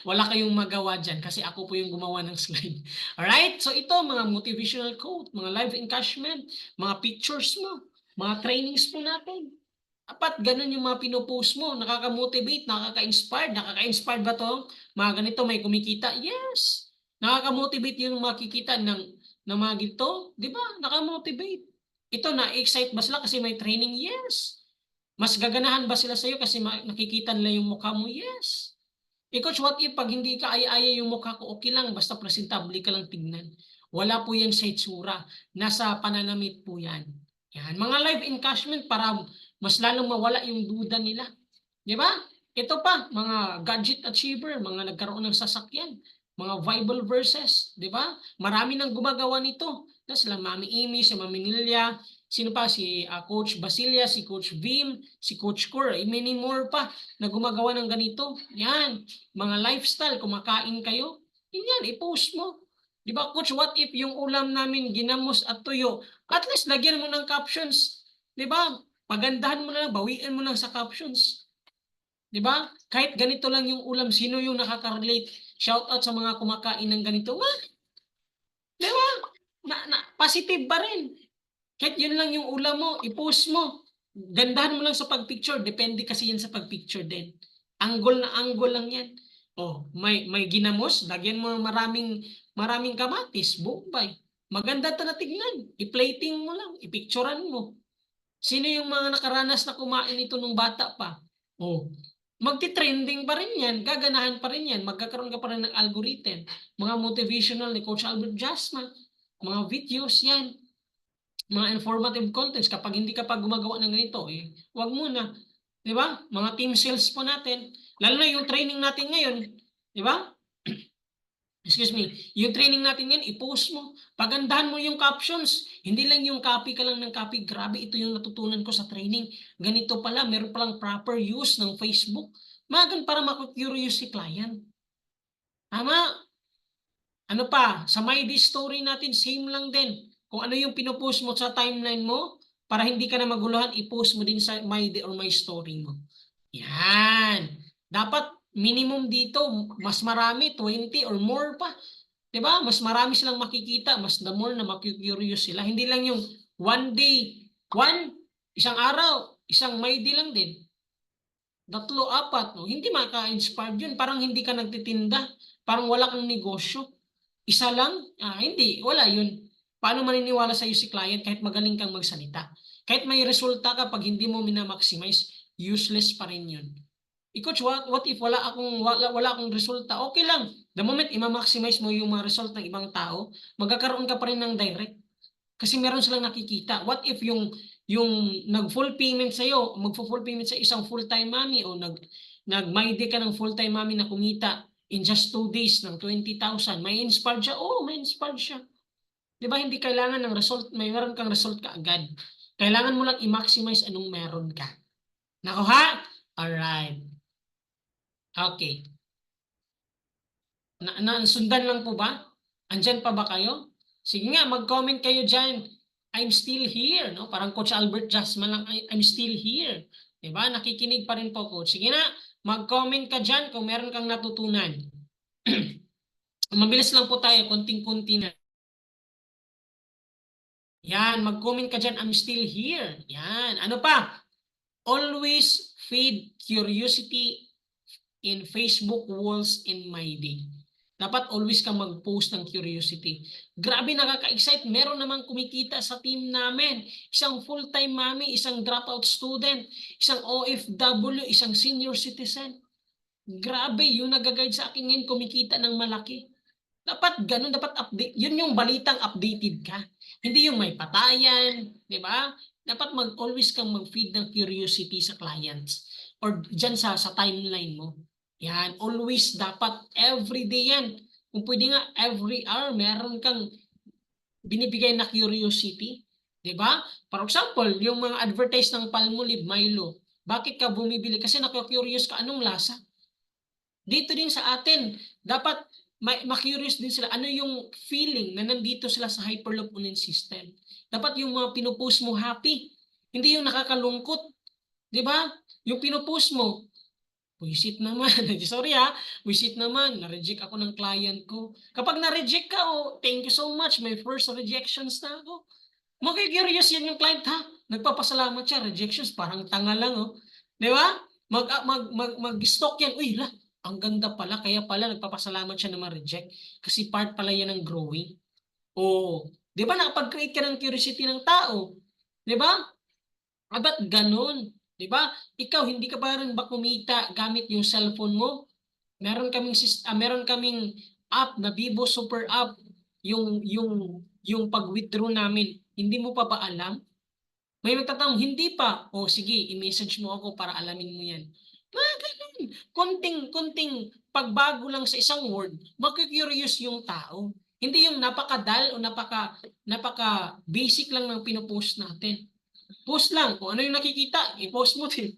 Speaker 3: Wala kayong magawa dyan kasi ako po yung gumawa ng slide. Alright? So ito, mga motivational quote, mga live encashment, mga pictures mo, mga trainings po natin. Dapat ganun yung mga pinopost mo. Nakaka-motivate, nakaka-inspired ba to? Mga ganito, may kumikita? Yes! Nakaka-motivate yung makikita ng mga gito. Di ba? Nakaka-motivate. Ito, na-excite ba sila kasi may training? Yes! Mas gaganahan ba sila sa'yo kasi nakikita nila yung mukha mo? Yes. Coach, what if pag hindi ka ay-aya yung mukha ko, okay lang, basta presentable ka lang tignan. Wala po yan sa itsura. Nasa pananamit po yan. Yan. Mga live encashment para mas lalong mawala yung duda nila. Di ba? Ito pa, mga gadget achiever, mga nagkaroon ng sasakyan, mga Bible verses, di ba? Marami nang gumagawa nito. Na sila Mami Amy, si Mami Nilia, sino pa? Si Coach Basilia, si Coach Vim, si Coach Cor, many more pa na gumagawa ng ganito. Yan, mga lifestyle, kumakain kayo, yan, i-post mo. Di ba, Coach, what if yung ulam namin ginamos at tuyo? At least lagyan mo ng captions. Di ba? Pagandahan mo na lang, bawian mo lang sa captions. Di ba? Kahit ganito lang yung ulam, sino yung nakaka-relate? Shout out sa mga kumakain ng ganito. Di ba? Positive ba rin? Kahit yun lang yung ulam mo, i-post mo. Gandahan mo lang sa pag-picture. Depende kasi yan sa pag-picture din. Angle na angle lang yan. Oh, may ginamos, lagyan mo maraming kamatis, bumbay. Maganda ta na tignan. I-plating mo lang, i-picturean mo. Sino yung mga nakaranas na kumain ito nung bata pa? Oh, magti-trending pa rin yan, gaganahan pa rin yan, magkakaroon ka pa rin ng algorithm. Mga motivational ni Coach Albert Jasman, mga videos yan, mga informative contents. Kapag hindi ka pa gumagawa ng ganito, wag muna. Di ba? Mga team sales po natin, lalo na yung training natin ngayon, di ba? Excuse me, yung training natin yan, i-post mo. Pagandahan mo yung captions. Hindi lang yung copy ka lang ng copy. Grabe, ito yung natutunan ko sa training. Ganito pala, meron palang proper use ng Facebook. Magan para maku-curious si client. Tama? Ano pa? Sa My Day Story natin, same lang din. Kung ano yung pinopost mo sa timeline mo, para hindi ka na maguluhan, i-post mo din sa My Day or My Story mo. Yan. Dapat minimum dito, mas marami, 20 or more pa. Diba? Mas marami silang makikita, mas the more na makikurious sila. Hindi lang yung one day, isang araw, isang My Day lang din. 3, 4, no? Hindi maka-inspired yun. Parang hindi ka nagtitinda. Parang wala kang negosyo. Isa lang? Hindi, wala yun. Paano maniniwala sa'yo si client kahit magaling kang magsalita? Kahit may resulta ka, pag hindi mo minamaximize, useless pa rin yun. Coach, what if wala akong resulta? Okay lang. The moment i-maximize mo yung mga result ng ibang tao, magkakaroon ka pa rin ng direct. Kasi meron silang nakikita. What if yung nag-full payment sa'yo, magpo-full payment sa isang full-time mommy o nag-MyDay ka ng full-time mommy na kumita in just 2 days ng 20,000, may inspired siya? Oo, may inspired siya. Di ba hindi kailangan ng result, may meron kang result ka agad. Kailangan mo lang i-maximize anong meron ka. Nako ha? Alright. Okay. Sundan lang po ba? Andyan pa ba kayo? Sige nga, mag-comment kayo dyan. I'm still here. No? Parang Coach Albert Jasman lang, I'm still here. Diba? Nakikinig pa rin po, Coach. Sige na, mag-comment ka dyan kung meron kang natutunan. Mabilis lang po tayo, konting-kunti na. Yan, mag-comment ka dyan, I'm still here. Yan. Ano pa? Always feed curiosity in Facebook walls in My Day. Dapat always kang mag-post ng curiosity. Grabe, nakaka-excite. Meron namang kumikita sa team namin. Isang full-time mommy, isang dropout student, isang OFW, isang senior citizen. Grabe, yung nag-guide sa akin ngayon kumikita ng malaki. Dapat ganun, dapat update. Yun yung balitang updated ka. Hindi yung may patayan, di ba? Dapat always kang mag-feed ng curiosity sa clients or dyan sa timeline mo. Yan, always dapat everyday yan. Kung pwede nga every hour meron kang binibigay na curiosity, 'di ba? For example, yung mga advertise ng Palmolive, Milo. Bakit ka bumibili? Kasi naku-curious ka anong lasa. Dito din sa atin, dapat ma-curious din sila ano yung feeling na nandito sila sa hyperloop immune system. Dapat yung mga pinupost mo happy, hindi yung nakakalungkot. 'Di ba? Yung pinupost mo, wisit naman. Sorry wisit naman. Na-reject ako ng client ko. Kapag na-reject ka, thank you so much. My first rejections na ako. Mag-curious yan yung client, nagpapasalamat siya. Rejections, parang tanga lang, Di ba? Mag-stock yan. Uy, ang ganda pala. Kaya pala nagpapasalamat siya na ma-reject. Kasi part pala yan ng growing. Di ba? Nakapag-create ka ng curiosity ng tao. Di ba? Ba't ganun? Diba? Ikaw, hindi ka ba rin ba kumita gamit yung cellphone mo? meron kaming app na Vivo Super App, yung pag-withdraw namin. Hindi mo pa ba alam? May magtatanong, hindi pa. O sige, i-message mo ako para alamin mo yan. Mga ganun. Konting pagbago lang sa isang word, magki-curious yung tao. Hindi yung napaka-dull o napaka basic lang ng pinopost natin. Post lang. Kung ano yung nakikita, i-post mo din.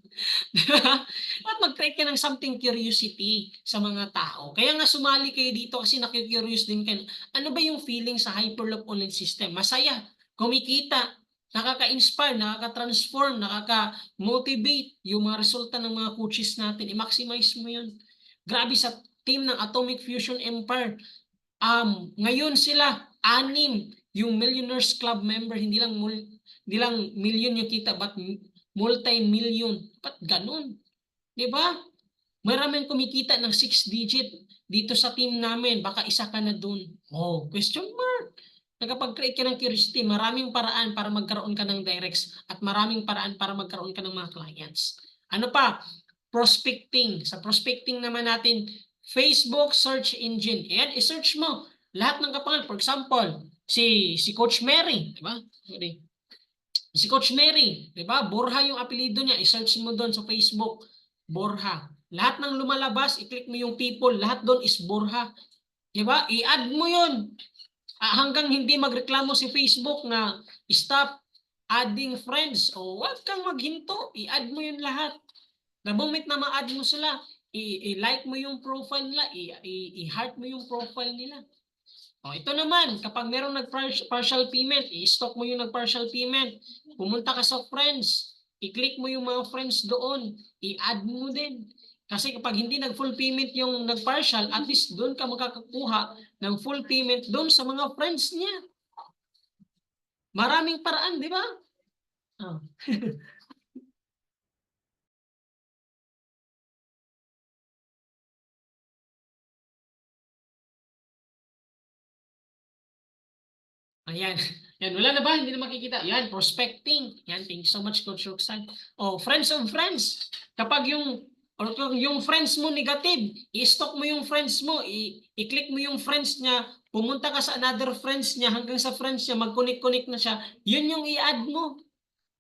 Speaker 3: At mag-create ka ng something curiosity sa mga tao. Kaya nga sumali kayo dito kasi nakikurious din kayo. Ano ba yung feeling sa Hyperloop Online System? Masaya, kumikita, nakaka-inspire, nakaka-transform, nakaka-motivate yung mga resulta ng mga coaches natin. I-maximize mo yun. Grabe sa team ng Atomic Fusion Empire. Ngayon sila, 6 yung Millionaires Club member, hindi lang million yung kita, but multi-million. Ba't ganun? Diba? Maraming kumikita ng 6 digit dito sa team namin. Baka isa ka na dun. Oh, question mark. Nakapag-create ka ng curiosity, maraming paraan para magkaroon ka ng directs at maraming paraan para magkaroon ka ng mga clients. Ano pa? Prospecting. Sa prospecting naman natin, Facebook search engine. Ayan, i-search mo. Lahat ng kapangalan. For example, si Coach Mary. Diba? Sorry. Si Coach Mary, di ba? Borja yung apelido niya. I-search mo doon sa Facebook. Borja. Lahat ng lumalabas, i-click mo yung people. Lahat doon is Borja. Di ba? I-add mo yun. Hanggang hindi magreklamo si Facebook na stop adding friends. O wag kang maghinto. I-add mo yun lahat. The moment na ma-add mo sila, i-like mo yung profile nila. I-heart mo yung profile nila. O, ito naman, kapag merong nag-partial payment, i-stock mo yung nag-partial payment. Pumunta ka sa friends, i-click mo yung mga friends doon, i-add mo din. Kasi kapag hindi nag-full payment yung nag-partial, at least doon ka makakakuha ng full payment doon sa mga friends niya. Maraming paraan, di ba? Oh. Ayan. Yan, wala na ba? Hindi na makikita. Yan, prospecting. Yan, thank you so much, Coach Roxanne. Oh, friends of friends. Kapag yung friends mo negative, i-stock mo yung friends mo, i-click mo yung friends niya, pumunta ka sa another friends niya, hanggang sa friends niya, mag-connect-connect na siya, yun yung i-add mo.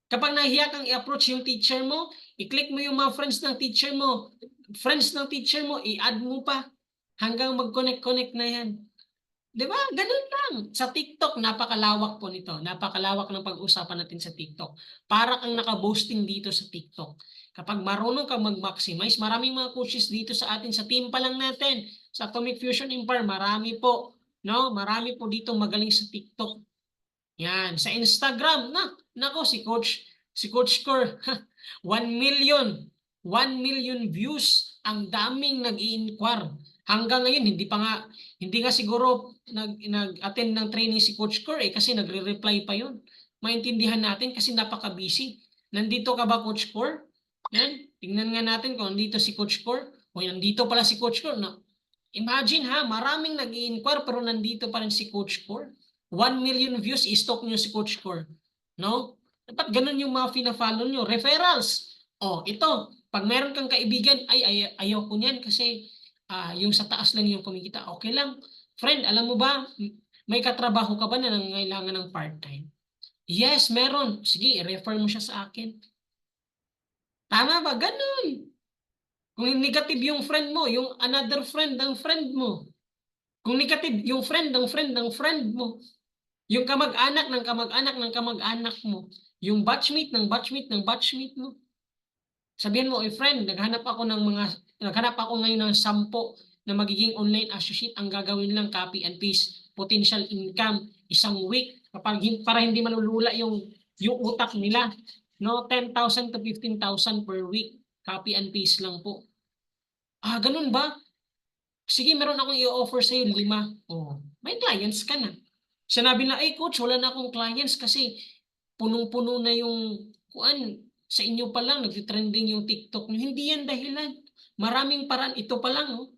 Speaker 3: Kapag nahiya kang i-approach yung teacher mo, i-click mo yung mga friends ng teacher mo, i-add mo pa, hanggang mag-connect-connect na yan. Diba? Ganun lang. Sa TikTok, napakalawak po nito. Napakalawak ng pag-usapan natin sa TikTok. Para kang naka-boasting dito sa TikTok. Kapag marunong kang mag-maximize, maraming mga coaches dito sa atin, sa team pa lang natin, sa Atomic Fusion Empire, marami po. No? Marami po dito magaling sa TikTok. Yan. Sa Instagram, nako, si Coach Core, 1 million views. Ang daming nag-i-inquire. Hanggang ngayon, hindi nga siguro nag-attend ng training si Coach Core kasi nagre-reply pa yun. Maintindihan natin kasi napaka-busy. Nandito ka ba, Coach Core? Yan. Tingnan nga natin kung nandito si Coach Core. O nandito pala si Coach Core. No? Imagine ha, maraming nag-i-inquire pero nandito pa rin si Coach Core. 1 million views, i-stock nyo si Coach Core. No? Dapat ganun yung mga fina-follow nyo. Referrals. O, ito. Pag meron kang kaibigan, ayaw ko niyan kasi yung sa taas lang yung kumikita. Okay lang. Friend, alam mo ba, may katrabaho ka ba na nangangailangan ng part-time? Yes, meron. Sige, i-refer mo siya sa akin. Tama ba? Ganun. Kung negative yung friend mo, yung another friend ng friend mo. Kung negative yung friend ng friend ng friend mo. Yung kamag-anak ng kamag-anak ng kamag-anak mo. Yung batchmate ng batchmate ng batchmate mo. Sabihin mo, friend, naghanap ako ngayon ng 10 na magiging online associate. Ang gagawin lang, copy and paste. Potential income, isang week. Para hindi malulula yung utak nila. No, 10,000 to 15,000 per week. Copy and paste lang po. Ganun ba? Sige, meron akong i-offer sa'yo 5. Oh, may clients ka na. Sinabi na, coach, wala na akong clients kasi punong-puno na yung sa inyo pa lang, nag-trending yung TikTok nyo. Hindi yan dahilan. Maraming paraan. Ito pa lang. Oh.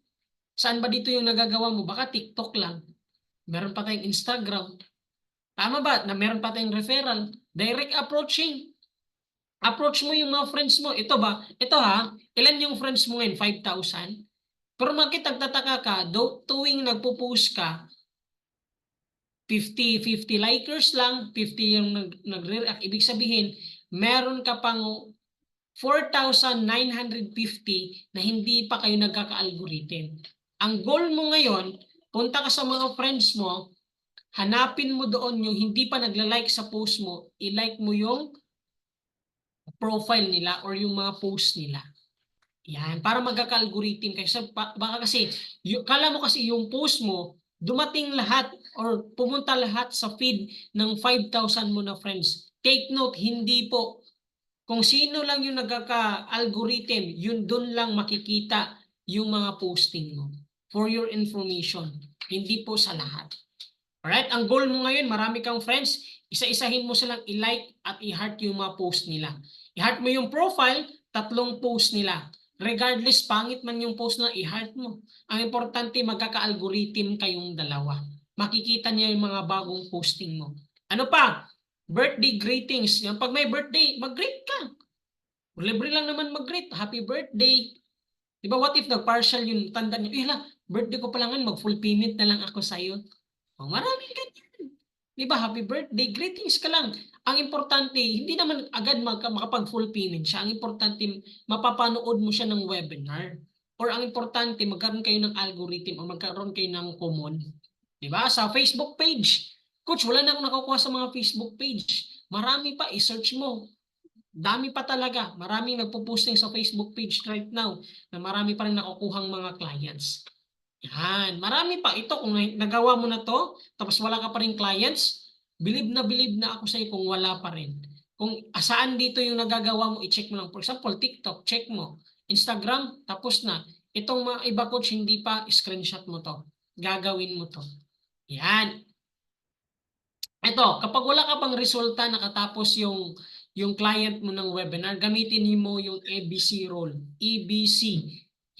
Speaker 3: Saan ba dito yung nagagawa mo? Baka TikTok lang. Meron pa tayong Instagram. Tama ba? Na meron pa tayong referral. Direct approaching. Approach mo yung mga friends mo. Ito ba? Ito ha? Ilan yung friends mo ngayon? 5,000? Pero magkitagtataka ka, tuwing nagpo-post ka, 50 likers lang, 50 yung nagre-react. Ibig sabihin, meron ka pang 4,950 na hindi pa kayo nagkaka-algorithm. Ang goal mo ngayon, punta ka sa mga friends mo, hanapin mo doon yung hindi pa nagla-like sa post mo, i-like mo yung profile nila or yung mga post nila. Yan, para magkaka-algorithm kayo. Baka kasi, kala mo kasi yung post mo, dumating lahat or pumunta lahat sa feed ng 5,000 mo na friends. Take note, hindi po. Kung sino lang yung nagkaka-algorithm, yun doon lang makikita yung mga posting mo. For your information, hindi po sa lahat. Alright, ang goal mo ngayon, marami kang friends, isa-isahin mo silang i-like at i-heart yung mga post nila. I-heart mo yung profile, 3 post nila. Regardless, pangit man yung post na i-heart mo. Ang importante, magkaka-algorithm kayong dalawa. Makikita niya yung mga bagong posting mo. Ano pa? Birthday greetings. Yung pag may birthday, mag-greet ka. Libre lang naman mag-greet. Happy birthday. Diba, what if nag-partial yung tanda niyo? Birthday ko pa lang, mag-full payment na lang ako sa'yo. Maraming ganyan. Diba, happy birthday, greetings ka lang. Ang importante, hindi naman agad makapag-full payment siya. Ang importante, mapapanood mo siya ng webinar. Or ang importante, magkaroon kayo ng algorithm o magkaroon kayo ng common. Diba? Sa Facebook page. Coach, wala na akong nakukuha sa mga Facebook page. Marami pa, i-search mo. Dami pa talaga. Maraming nagpo-posting sa Facebook page right now na marami pa rin nakukuhang mga clients. Yan. Marami pa. Ito, kung nagawa mo na to, tapos wala ka pa rin clients, believe na ako sa'yo kung wala pa rin. Kung saan dito yung nagagawa mo, i-check mo lang. For example, TikTok, check mo. Instagram, tapos na. Itong mga iba, coach, hindi pa, screenshot mo to. Gagawin mo to. Yan. Ito, kapag wala ka pang resulta, nakatapos yung client mo ng webinar, gamitin mo yung ABC role. EBC.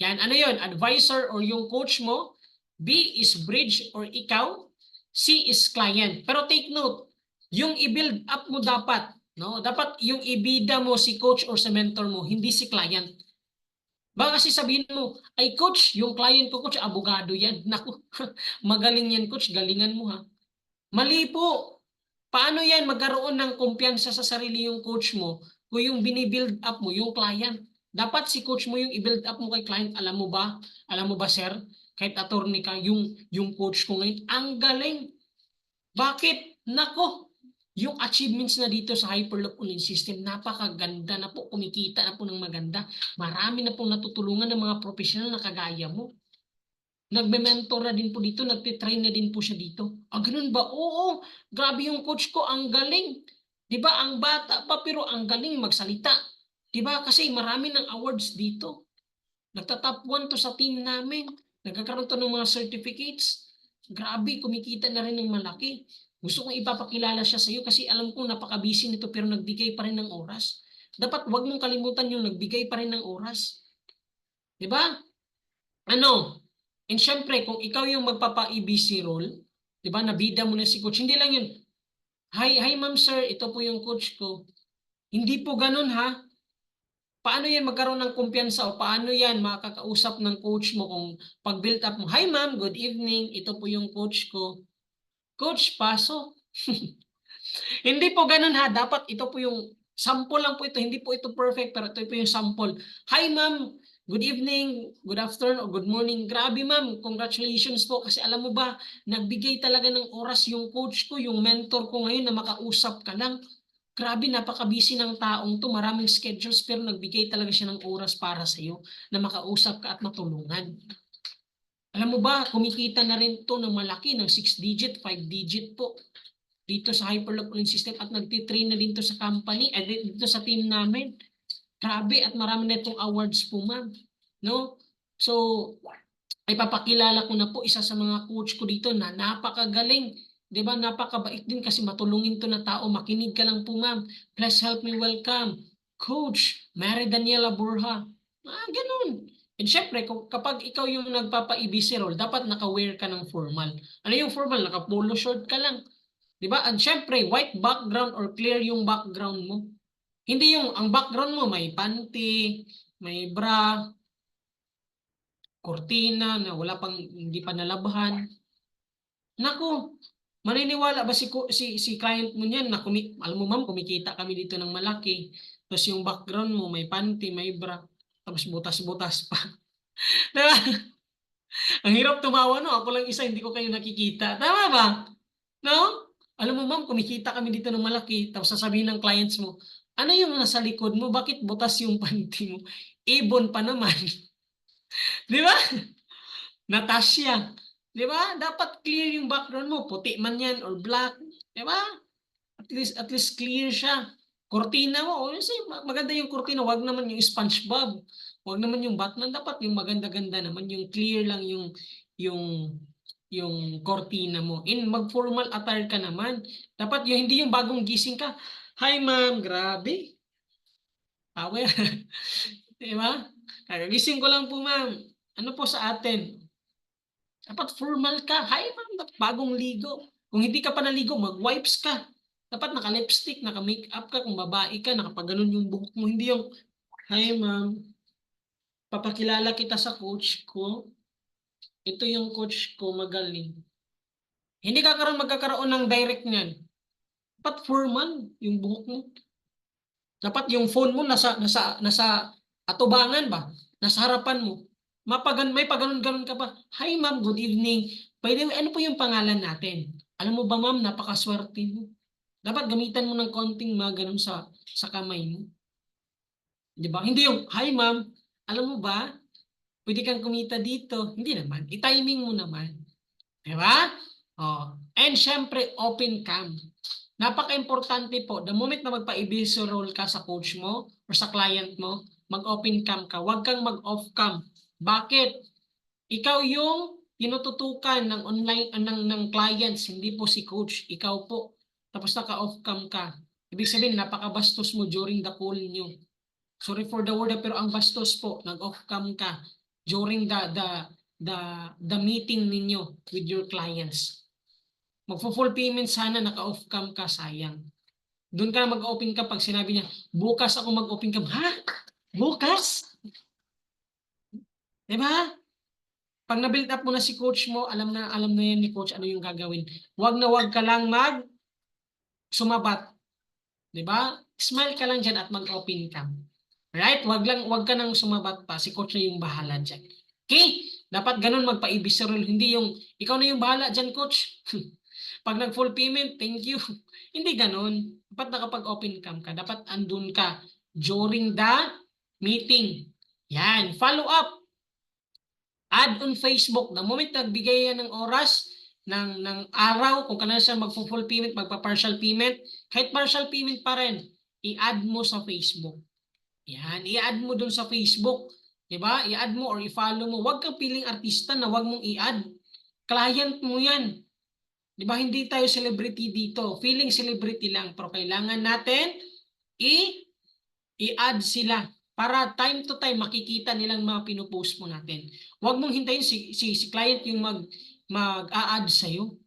Speaker 3: Yan, ano yun? Advisor or yung coach mo. B is bridge or ikaw. C is client. Pero take note, yung i-build up mo dapat, no? Dapat yung ibida mo si coach or si mentor mo, hindi si client. Baka kasi sabihin mo, ay coach, yung client ko, coach, abogado yan. Naku, magaling yan, coach, galingan mo ha. Mali po. Paano yan magkaroon ng kumpiyansa sa sarili yung coach mo kung yung binibuild up mo, yung client? Dapat si coach mo yung i-build up mo kay client. Alam mo ba? Alam mo ba, sir? Kahit attorney ka, yung coach ko ngayon, ang galing. Bakit? Nako, yung achievements na dito sa Hyperloop Online System, napakaganda na po, kumikita na po ng maganda. Marami na pong natutulungan ng mga professional na kagaya mo. Nagme-mentor na din po dito, nagtitrain na din po siya dito. Ganun ba? Oo, grabe yung coach ko, ang galing. 'Di ba? Ang bata pa pero ang galing magsalita. 'Di ba? Kasi marami ng awards dito. Nagta-top 1 to sa team namin. Nagkakaroon to ng mga certificates. Grabe, kumikita na rin ng malaki. Gusto kong ipapakilala siya sa iyo kasi alam ko napaka-busy nito pero nagbigay pa rin ng oras. Dapat wag mong kalimutan yung nagbigay pa rin ng oras. 'Di ba? Ano? And syempre, kung ikaw yung magpapa-EBC role, di ba, nabida mo na si coach, hindi lang yun, hi ma'am sir, ito po yung coach ko. Hindi po ganun ha. Paano yan magkaroon ng kumpiyansa o paano yan makakausap ng coach mo kung pag-build up mo, hi ma'am, good evening, ito po yung coach ko. Coach, pasok. Hindi po ganun ha, dapat ito po yung sample lang po ito, hindi po ito perfect, pero ito po yung sample. Hi ma'am, good evening, good afternoon, or good morning. Grabe ma'am, congratulations po. Kasi alam mo ba, nagbigay talaga ng oras yung coach ko, yung mentor ko ngayon na makausap ka lang. Grabe, napaka-busy ng taong to. Maraming schedules pero nagbigay talaga siya ng oras para sa iyo na makausap ka at matulungan. Alam mo ba, kumikita na rin to ng malaki, ng 6-digit, 5-digit po. Dito sa Hyperloop Online System at nagtitrain na din to sa company, dito sa team namin. Grabe at marami na itong awards po ma'am. No? So, ipapakilala ko na po isa sa mga coach ko dito na napakagaling. Diba? Napakabait din kasi matulungin to na tao. Makinig ka lang po ma'am. Please help me welcome Coach Mary Daniela Burha. Ganun. And syempre, kapag ikaw yung nagpapa-EBC role, dapat naka-wear ka ng formal. Ano yung formal? Naka-polo short ka lang. Diba? And syempre, white background or clear yung background mo. Hindi yung ang background mo may panty, may bra, kortina na wala pang hindi pa nalabhan. Naku, maniniwala ba si client mo niyan na alam mo ma'am, kumikita kami dito ng malaki. Tapos yung background mo, may panty, may bra. Tapos butas-butas pa. Diba? Ang hirap tumawa, no? Ako lang isa, hindi ko kayo nakikita. Tama ba? No? Alam mo ma'am, kumikita kami dito ng malaki. Tapos sasabihin ng clients mo, ano yung nasa likod mo? Bakit butas yung panty mo? Ibon pa naman. Di ba? Natasha. Di ba? Dapat clear yung background mo. Puti man yan or black. Di ba? At least clear siya. Kortina mo. Maganda yung kortina. Wag naman yung SpongeBob. Wag naman yung Batman. Dapat yung maganda-ganda naman. Yung clear lang yung kortina mo. Mag-formal attire ka naman. Dapat yung hindi yung bagong gising ka. Hi ma'am, grabe. Awe. Di ba? Kagagising ko lang po ma'am. Ano po sa atin? Dapat formal ka. Hi ma'am, bagong ligo. Kung hindi ka pa naligo, mag-wipes ka. Dapat naka-lipstick, naka-makeup ka. Kung babae ka, nakapaganon yung buhok mo. Hindi yung, hi ma'am, papakilala kita sa coach ko. Ito yung coach ko, magaling. Hindi magkakaroon ng direct niyan. Dapat formal yung buhok mo. Dapat yung phone mo nasa atubangan ba? Nasa harapan mo. May paganon-ganon ka pa. Hi ma'am, good evening. By the way, ano po yung pangalan natin? Alam mo ba ma'am, napakaswerte mo. Dapat gamitan mo ng konting mga ganun sa kamay mo. Di ba? Hindi yung, hi ma'am, alam mo ba, pwede kang kumita dito. Hindi naman. I-timing mo naman. Di ba? Oh. And syempre, open cam. Napaka-importante po, the moment na magpa-ibis role ka sa coach mo or sa client mo, mag-open cam ka. Huwag kang mag-off cam. Bakit? Ikaw yung tinututukan ng online ng clients, hindi po si coach. Ikaw po. Tapos naka-off cam ka. Ibig sabihin, napakabastos mo during the call nyo. Sorry for the word, pero ang bastos po, nag-off cam ka during the meeting ninyo with your clients. Magfo-full payment sana, naka-off cam ka, sayang. Doon ka mag-open cam pag sinabi niya, bukas ako mag-open cam. Ha? Bukas? Diba? Pag na-build up mo na si coach mo, alam na yan ni coach ano yung gagawin. Wag ka lang sumabat. Diba? Smile ka lang dyan at mag-open cam. Right? Wag ka nang sumabat pa. Si coach na yung bahala dyan. Okay? Dapat ganun magpa-ibisarol. Hindi yung, ikaw na yung bahala dyan, coach. Pag nag-full payment, thank you. Hindi ganun. Dapat nakapag-open cam ka. Dapat andun ka during the meeting. Yan. Follow up. Add on Facebook. The moment nagbigay yan ng oras, ng araw, kung kailan siya mag-full payment, magpa-partial payment, kahit partial payment pa rin, i-add mo sa Facebook. Yan. I-add mo dun sa Facebook. Diba? I-add mo or i-follow mo. Huwag kang piling artista na huwag mong i-add. Client mo yan. Diba? Hindi tayo celebrity dito. Feeling celebrity lang. Pero kailangan natin i-add sila. Para time to time makikita nilang mga pinupost mo natin. Huwag mong hintayin si client yung mag-a-add sa'yo.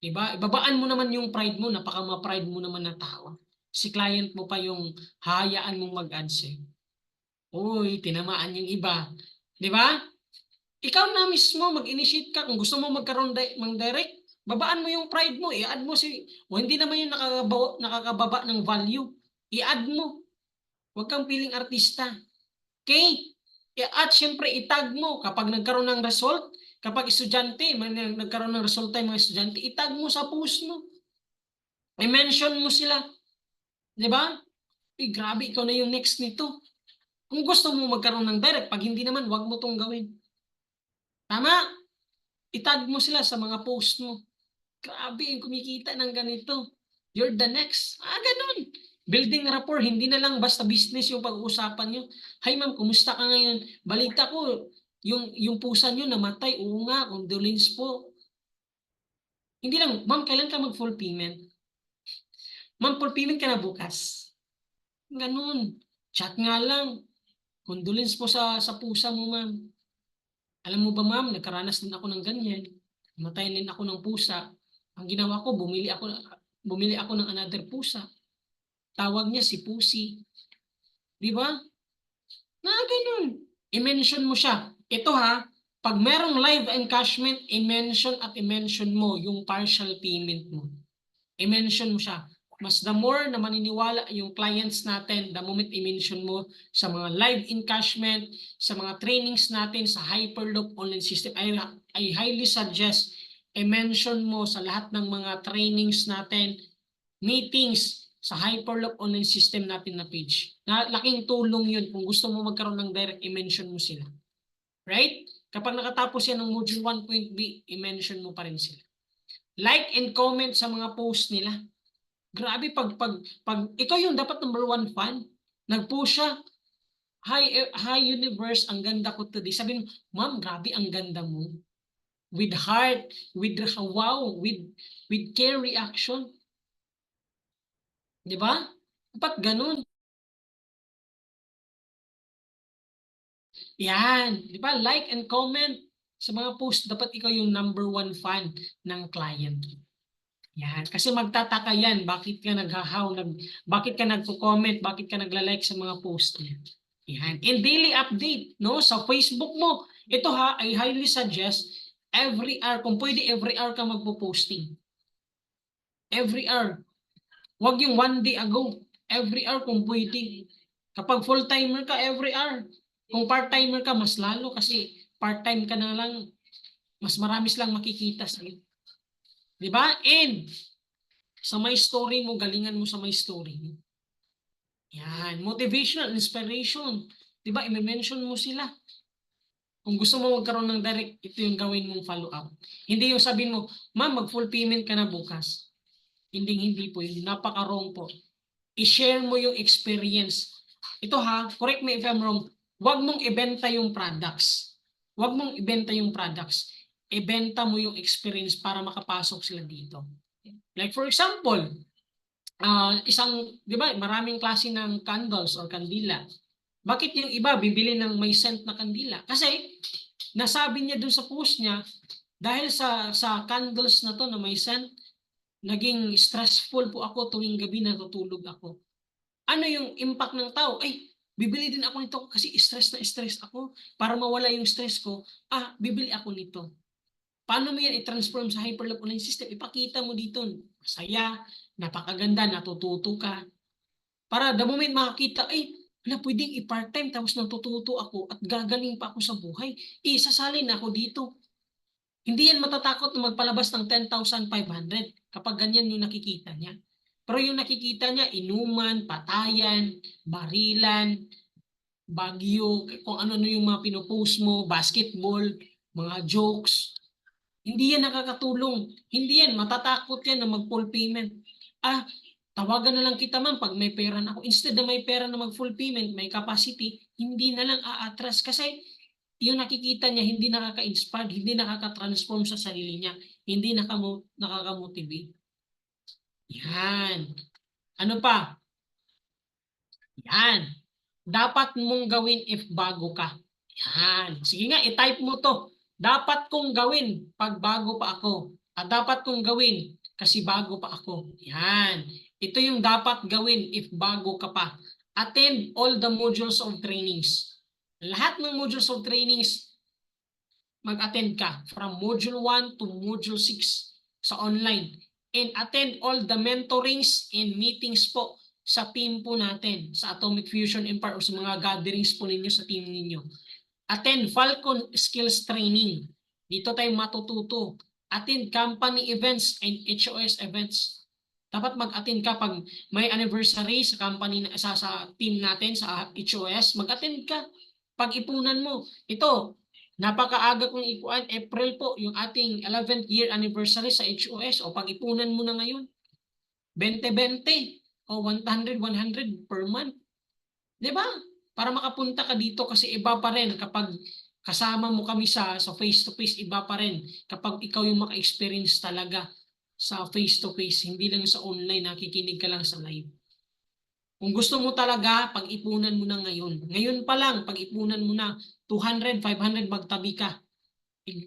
Speaker 3: Diba? Ibabaan mo naman yung pride mo. Napaka-ma-pride mo naman na tao. Si client mo pa yung hayaan mong mag-add sa'yo. Uy, tinamaan yung iba. Diba? Ikaw na mismo mag-initiate ka. Kung gusto mo magkaroon ng direct, babaan mo yung pride mo. I-add mo hindi naman yung nakakababa ng value. I-add mo. Huwag kang piling artista. Okay? At syempre, itag mo kapag nagkaroon ng result, kapag estudyante, nagkaroon ng resulta yung mga estudyante, itag mo sa post mo. I-mention mo sila. Diba? Grabe, ikaw na yung next nito. Kung gusto mo magkaroon ng direct, pag hindi naman, huwag mo tong gawin. Tama? Itag mo sila sa mga post mo. Grabe, kumikita ng ganito. You're the next. Ganun. Building rapport, hindi na lang basta business yung pag-uusapan nyo. Hi ma'am, kumusta ka ngayon? Balita ko, yung pusa nyo namatay. Oo nga, condolence po. Hindi lang, ma'am, kailan ka mag-full payment? Ma'am, full payment ka na bukas. Ganun. Chat nga lang. Condolence po sa pusa mo, ma'am. Alam mo ba, ma'am, nagkaranas din ako ng ganyan. Namatay din ako ng pusa. Ang ginawa ko, bumili ako ng another pusa. Tawag niya si Pusi. Di ba? Ganun. I-mention mo siya. Ito ha, Pag merong live encashment, i-mention mo yung partial payment mo. I-mention mo siya. Mas the more na maniniwala yung clients natin, the moment i-mention mo sa mga live encashment, sa mga trainings natin sa Hyperloop online system, I highly suggest i-mention mo sa lahat ng mga trainings natin, meetings sa Hyperloop online system natin na page. Laking tulong yun. Kung gusto mo magkaroon ng direct, i-mention mo sila. Right? Kapag nakatapos yan ng module 1.b, i-mention mo pa rin sila. Like and comment sa mga post nila. Grabe, pag ikaw yung dapat number 1 fan, nag-post siya, hi universe, ang ganda ko today. Sabi mo, ma'am, grabe ang ganda mo. With heart, with wow, with care reaction. Di ba? Dapat ganun. Yan. Di ba? Like and comment sa mga post. Dapat ikaw yung number 1 fan ng client. Yan. Kasi magtataka yan. Bakit ka bakit ka nagko-comment, bakit ka nagla-like sa mga post niya. Yan. And daily update, no? Sa Facebook mo. Ito ha, I highly suggest every hour, kung pwede every hour ka magpo-posting. Every hour. Huwag yung 1 day ago. Every hour kung pwede. Kapag full-timer ka, every hour. Kung part-timer ka, mas lalo kasi part-time ka na lang, mas marami silang makikita sa'yo. Diba? And sa my story mo, galingan mo sa my story. Yan. Motivational, inspiration. Diba? I-mention mo sila. Kung gusto mo magkaroon ng direct, ito yung gawin mong follow-up. Hindi yung sabihin mo, ma'am, mag-full payment ka na bukas. Hindi po yun. Napaka-wrong po. I-share mo yung experience. Ito ha, correct me if I'm wrong, huwag mong ibenta yung products. Huwag mong ibenta yung products. Ibenta mo yung experience para makapasok sila dito. Like for example, di ba, maraming klase ng candles or kandila. Bakit yung iba bibili ng may scent na kandila? Kasi nasabi niya dun sa post niya, dahil sa candles na to na may scent, naging stressful po ako tuwing gabi natutulog ako. Ano yung impact ng tao? Ay, bibili din ako nito kasi stress ako. Para mawala yung stress ko, bibili ako nito. Paano mo yan i-transform sa Hyperloop online system? Ipakita mo dito. Masaya, napakaganda, natututo ka. Para the moment makakita, pwedeng i-part-time tapos natututo ako at gagaling pa ako sa buhay. Sasalin ako dito. Hindi yan matatakot na magpalabas ng 10,500 kapag ganyan yung nakikita niya. Pero yung nakikita niya, inuman, patayan, barilan, bagyo, kung ano-ano yung mga pinopost mo, basketball, mga jokes. Hindi yan nakakatulong. Hindi yan, matatakot yan na mag-full payment. Tawagan na lang kita man pag may pera na ako. Instead na may pera na mag-full payment, may capacity, hindi na lang aatras. Kasi yung nakikita niya, hindi nakaka-inspire, hindi nakaka-transform sa sarili niya, hindi nakaka-motivate. Yan. Ano pa? Yan. Dapat mong gawin if bago ka. Yan. Sige nga, i-type mo to. Dapat kong gawin pag bago pa ako. At dapat kong gawin kasi bago pa ako. Yan. Ito yung dapat gawin if bago ka pa. Attend all the modules of trainings. Lahat ng modules of trainings, mag-attend ka. From module 1 to module 6 sa online. And attend all the mentorings and meetings po sa team po natin, sa Atomic Fusion Empire o sa mga gatherings po ninyo sa team ninyo. Attend Falcon Skills Training. Dito tayo matututo. Attend company events and HOS events. Dapat mag-attend ka pag may anniversary sa company, sa team natin, sa HOS, mag-attend ka. Pag-ipunan mo. Ito, napakaaga kong ikuan, April po, yung ating 11th year anniversary sa HOS. O pag-ipunan mo na ngayon. 20-20 o 100-100 per month. Diba? Para makapunta ka dito kasi iba pa rin kapag kasama mo kami sa face-to-face, iba pa rin kapag ikaw yung maka-experience talaga sa face-to-face, hindi lang sa online, nakikinig ka lang sa live. Kung gusto mo talaga, pag-ipunan mo na ngayon. Ngayon pa lang, pag-ipunan mo na 200, 500, magtabi ka.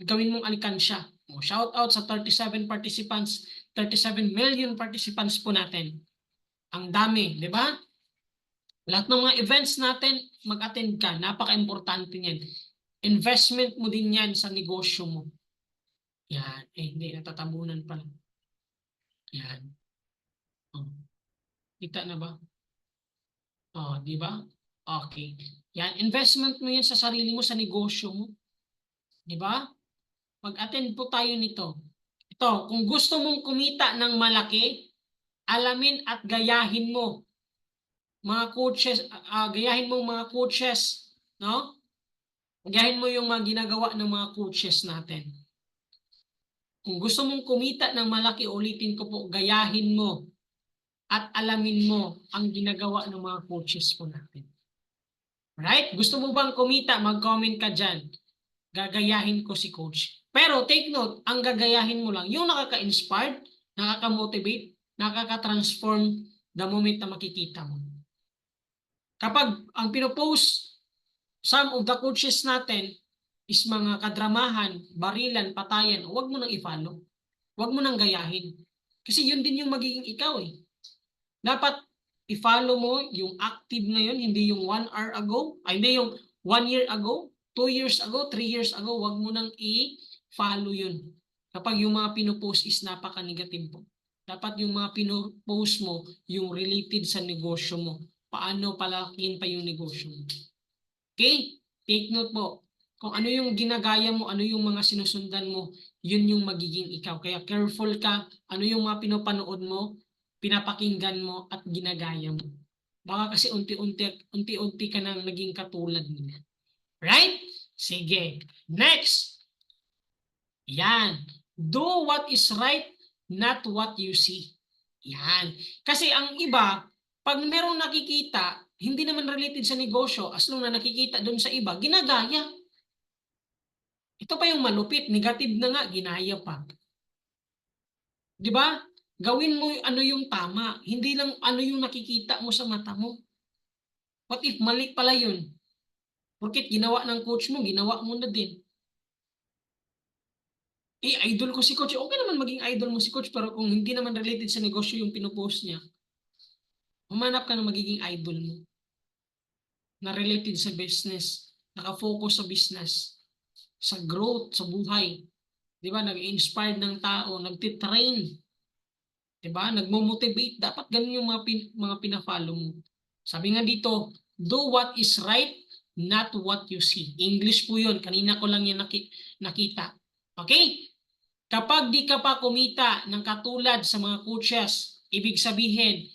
Speaker 3: Gawin mong alikansya. Shout out sa 37 participants, 37 million participants po natin. Ang dami, di ba? Lahat ng mga events natin, mag-attend ka. Napaka-importante niyan. investment mo din yan sa negosyo mo. Yan. Hindi, natatabunan pa lang. Yan. Oh. Kita na ba? Oh, di ba? Okay. Yan, investment mo yan sa sarili mo, sa negosyo mo. Di ba? Mag-attend po tayo nito. Ito, kung gusto mong kumita ng malaki, alamin at gayahin mo mga coaches, gayahin mo mga coaches, no? Gayahin mo yung mga ginagawa ng mga coaches natin. Kung gusto mong kumita ng malaki, ulitin ko po, gayahin mo at alamin mo ang ginagawa ng mga coaches po natin. Right? Gusto mo bang kumita? Mag-comment ka dyan. Gagayahin ko si coach. Pero take note, ang gagayahin mo lang, yung nakaka-inspired, nakaka-motivate, nakaka-transform the moment na makikita mo. Kapag ang pinopost, some of the coaches natin is mga kadramahan, barilan, patayan, huwag mo nang i-follow. Huwag mo nang gayahin. Kasi yun din yung magiging ikaw eh. Dapat i-follow mo yung active ngayon, hindi yung 1 hour ago, hindi yung 1 year ago, 2 years ago, 3 years ago, wag mo nang i-follow yun. Kapag yung mga pinopost is napaka-negative po. Dapat yung mga pinopost mo, yung related sa negosyo mo. Paano palakihin pa yung negosyo mo. Okay? Take note po. Kung ano yung ginagaya mo, ano yung mga sinusundan mo, yun yung magiging ikaw. Kaya careful ka, ano yung mga pinapanood mo, pinapakinggan mo at ginagaya mo. Baka kasi unti-unti ka nang naging katulad nila. Right? Sige. Next. Yan. Do what is right, not what you see. Yan. Kasi ang iba, pag merong nakikita, hindi naman related sa negosyo, as long na nakikita doon sa iba, ginagaya. Ito pa yung malupit, negative na nga, ginaya pa. Di ba? Gawin mo ano yung tama, hindi lang ano yung nakikita mo sa mata mo. What if mali pala yun? Porket ginawa ng coach mo, ginawa mo na din. Idol ko si coach. Okay naman maging idol mo si coach, pero kung hindi naman related sa negosyo yung pinupost niya, humanap ka ng magiging idol mo na related sa business, nakafocus sa business, sa growth, sa buhay. Di ba? Nag-inspire ng tao, nagtitrain. Di ba? Nagmo-motivate. Dapat ganun yung mga pina-follow mo. Sabi nga dito, do what is right, not what you see. English po yun. Kanina ko lang yan nakita. Okay? Kapag di ka pa kumita ng katulad sa mga coaches, ibig sabihin,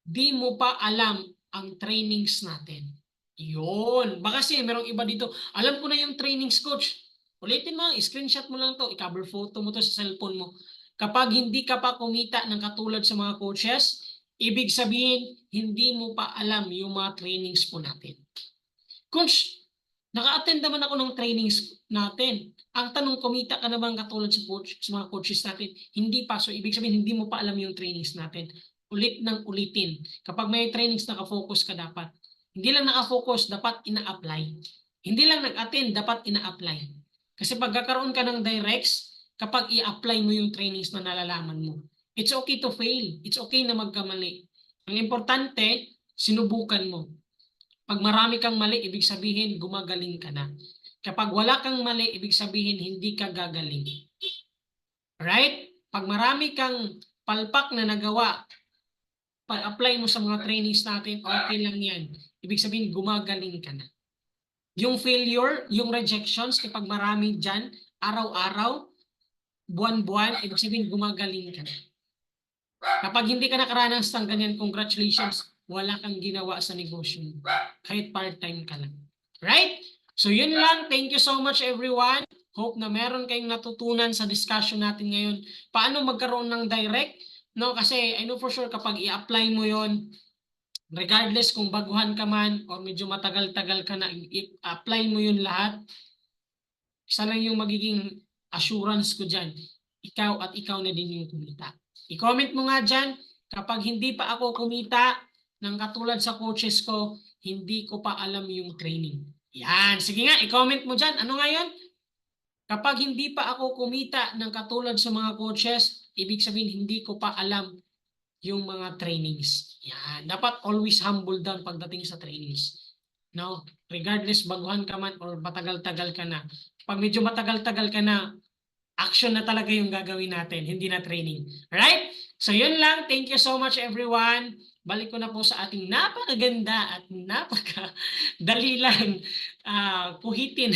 Speaker 3: di mo pa alam ang trainings natin. Yun. Baka kasi merong iba dito, alam ko na yung trainings coach. Ulitin mo, screenshot mo lang to, i-cover photo mo to sa cellphone mo. Kapag hindi ka pa kumita ng katulad sa mga coaches, ibig sabihin, hindi mo pa alam yung mga trainings po natin. Coach, naka-attend naman ako ng trainings natin. Ang tanong, kumita ka na bang katulad sa mga coaches natin? Hindi pa. So, ibig sabihin, hindi mo pa alam yung trainings natin. Ulit ng ulitin. Kapag may trainings, nakafocus ka dapat. Hindi lang nakafocus, dapat ina-apply. Hindi lang nag-attend, dapat ina-apply. Kasi pagkakaroon ka ng directs, kapag i-apply mo yung trainings na nalalaman mo, it's okay to fail. It's okay na magkamali. Ang importante, sinubukan mo. Pag marami kang mali, ibig sabihin, gumagaling ka na. Kapag wala kang mali, ibig sabihin, hindi ka gagaling. Right? Pag marami kang palpak na nagawa, pag-apply mo sa mga trainings natin, okay lang yan. Ibig sabihin, gumagaling ka na. Yung failure, yung rejections, kapag marami dyan, araw-araw, buwan-buwan, ibig sabihin, gumagaling ka na. Kapag hindi ka nakaranas ng ganyan, congratulations, wala kang ginawa sa negosyo. Kahit part-time ka lang. Right? So yun lang. Thank you so much everyone. Hope na meron kayong natutunan sa discussion natin ngayon. Paano magkaroon ng direct? No, kasi I know for sure kapag i-apply mo yon, regardless kung baguhan ka man or medyo matagal-tagal ka na, i-apply mo yun lahat. Isa lang yung magiging assurance ko dyan. Ikaw at ikaw na din yung kumita. I-comment mo nga dyan, kapag hindi pa ako kumita ng katulad sa coaches ko, hindi ko pa alam yung training. Yan. Sige nga, i-comment mo dyan. Ano nga yan? Kapag hindi pa ako kumita ng katulad sa mga coaches, ibig sabihin hindi ko pa alam yung mga trainings. Yan. Dapat always humble down pagdating sa trainings. No? Regardless baguhan ka man or matagal-tagal ka na. Pag medyo matagal-tagal ka na, action na talaga yung gagawin natin, hindi na training. Alright? So yun lang. Thank you so much everyone. Balik ko na po sa ating napakaganda at napakadali lang kuhitin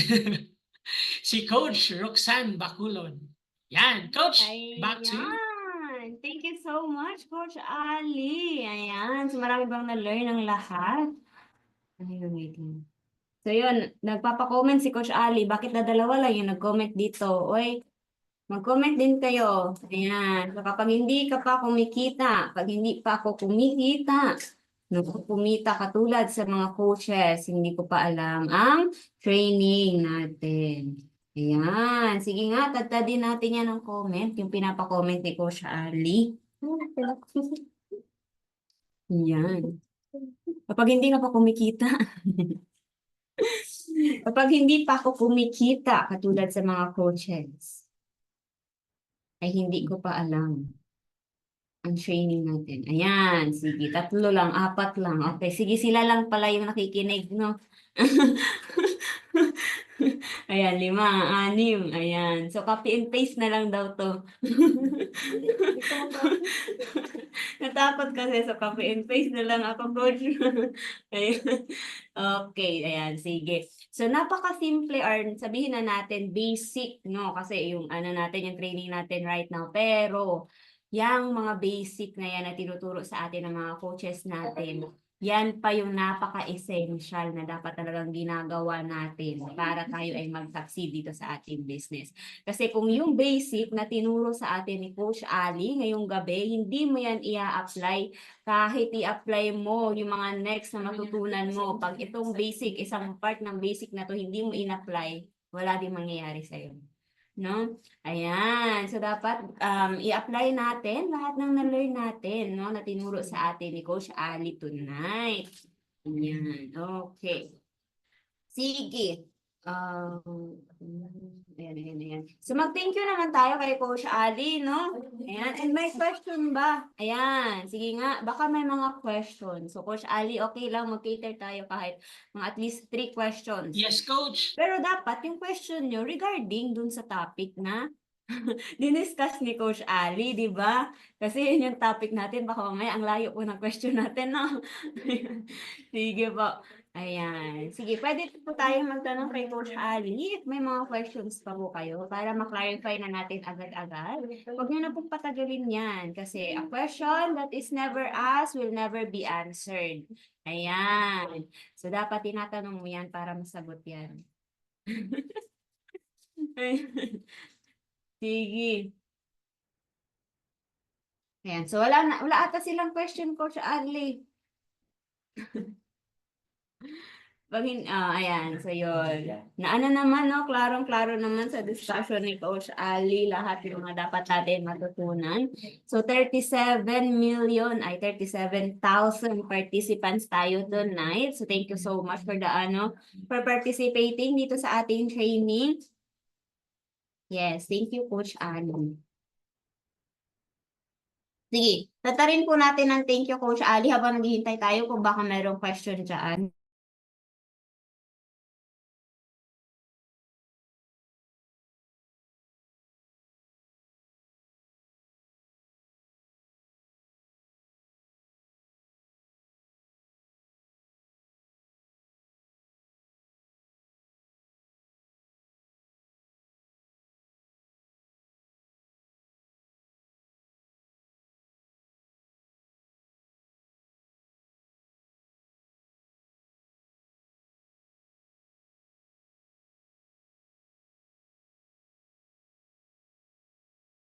Speaker 3: si Coach Roxanne Baculon. Yan, Coach, back to you.
Speaker 1: Ayan. Thank you so much, Coach Ali. Ayan. So, marami bang na-learn ang lahat? Ayun, wait lang. So, yun. Nagpapa-comment si Coach Ali. Bakit na dalawa lang yung nag-comment dito? Oy, mag-comment din kayo. Ayan. So, kapag hindi ka pa kumikita, pag hindi pa ako kumikita, kumita katulad sa mga coaches, hindi ko pa alam ang training natin. Ayan. Sige nga, tagtadin natin yan ng comment, yung pinapa-comment ni Coach Ali. Ayan. Kapag hindi ka pa kumikita, kapag hindi pa ako kumikita katulad sa mga coaches, ay hindi ko pa alam ang training natin. Ayan, sige, 3 lang, 4 lang. Okay, sige, sila lang pala yung nakikinig, no? Ayan, 5, 6, ayan. So, copy and paste na lang daw to. Natakot kasi, so copy and paste na lang ako, coach. Ayan. Okay, ayan, sige. So, napaka-simple or sabihin na natin basic, no? Kasi yung ano natin, yung training natin right now. Pero, yung mga basic na yan na tinuturo sa atin ng mga coaches natin, yan pa yung napaka-essential na dapat talagang ginagawa natin para tayo ay mag-succeed dito sa ating business. Kasi kung yung basic na tinuro sa atin ni Coach Ali ngayong gabi, hindi mo yan i-apply kahit i-apply mo yung mga next na matutunan mo. Pag itong basic, isang part ng basic na to hindi mo in-apply, wala din mangyayari sa'yo. No? Ayan. So, dapat i-apply natin lahat ng na-learn natin, no? Na tinuro sa atin ni Coach Ali tonight. Ayan. Okay. Sige. Ayan. So, mag-thank you naman tayo kay Coach Ali, no? Ayan. And may question ba? Ayan. Sige nga. Baka may mga questions. So, Coach Ali, okay lang. Mag-cater tayo kahit mga at least 3 questions.
Speaker 3: Yes, Coach.
Speaker 1: Pero dapat yung question nyo regarding dun sa topic na diniscuss ni Coach Ali, di ba? Kasi yun yung topic natin. Baka mamaya ang layo po ng question natin, no? Sige po. Ayan. Sige, pwede po tayo magtanong kay Coach Ali if may mga questions pa po kayo para ma-clarify na natin agad-agad. Huwag nyo na pong patagalin yan kasi a question that is never asked will never be answered. Ayan. So, dapat tinatanong mo yan para masagot yan. Sige. Ayan. So, wala ata silang question, Coach Ali. Ayan. So, yun. Na ano naman, no? Klarong-klaro naman sa discussion ni Coach Ali, lahat yung mga dapat natin matutunan. So, 37,000 participants tayo tonight. So, thank you so much for for participating dito sa ating training. Yes, thank you, Coach Ali. Sige, tatarin po natin ng thank you, Coach Ali, habang naghihintay tayo kung baka mayroong question dyan.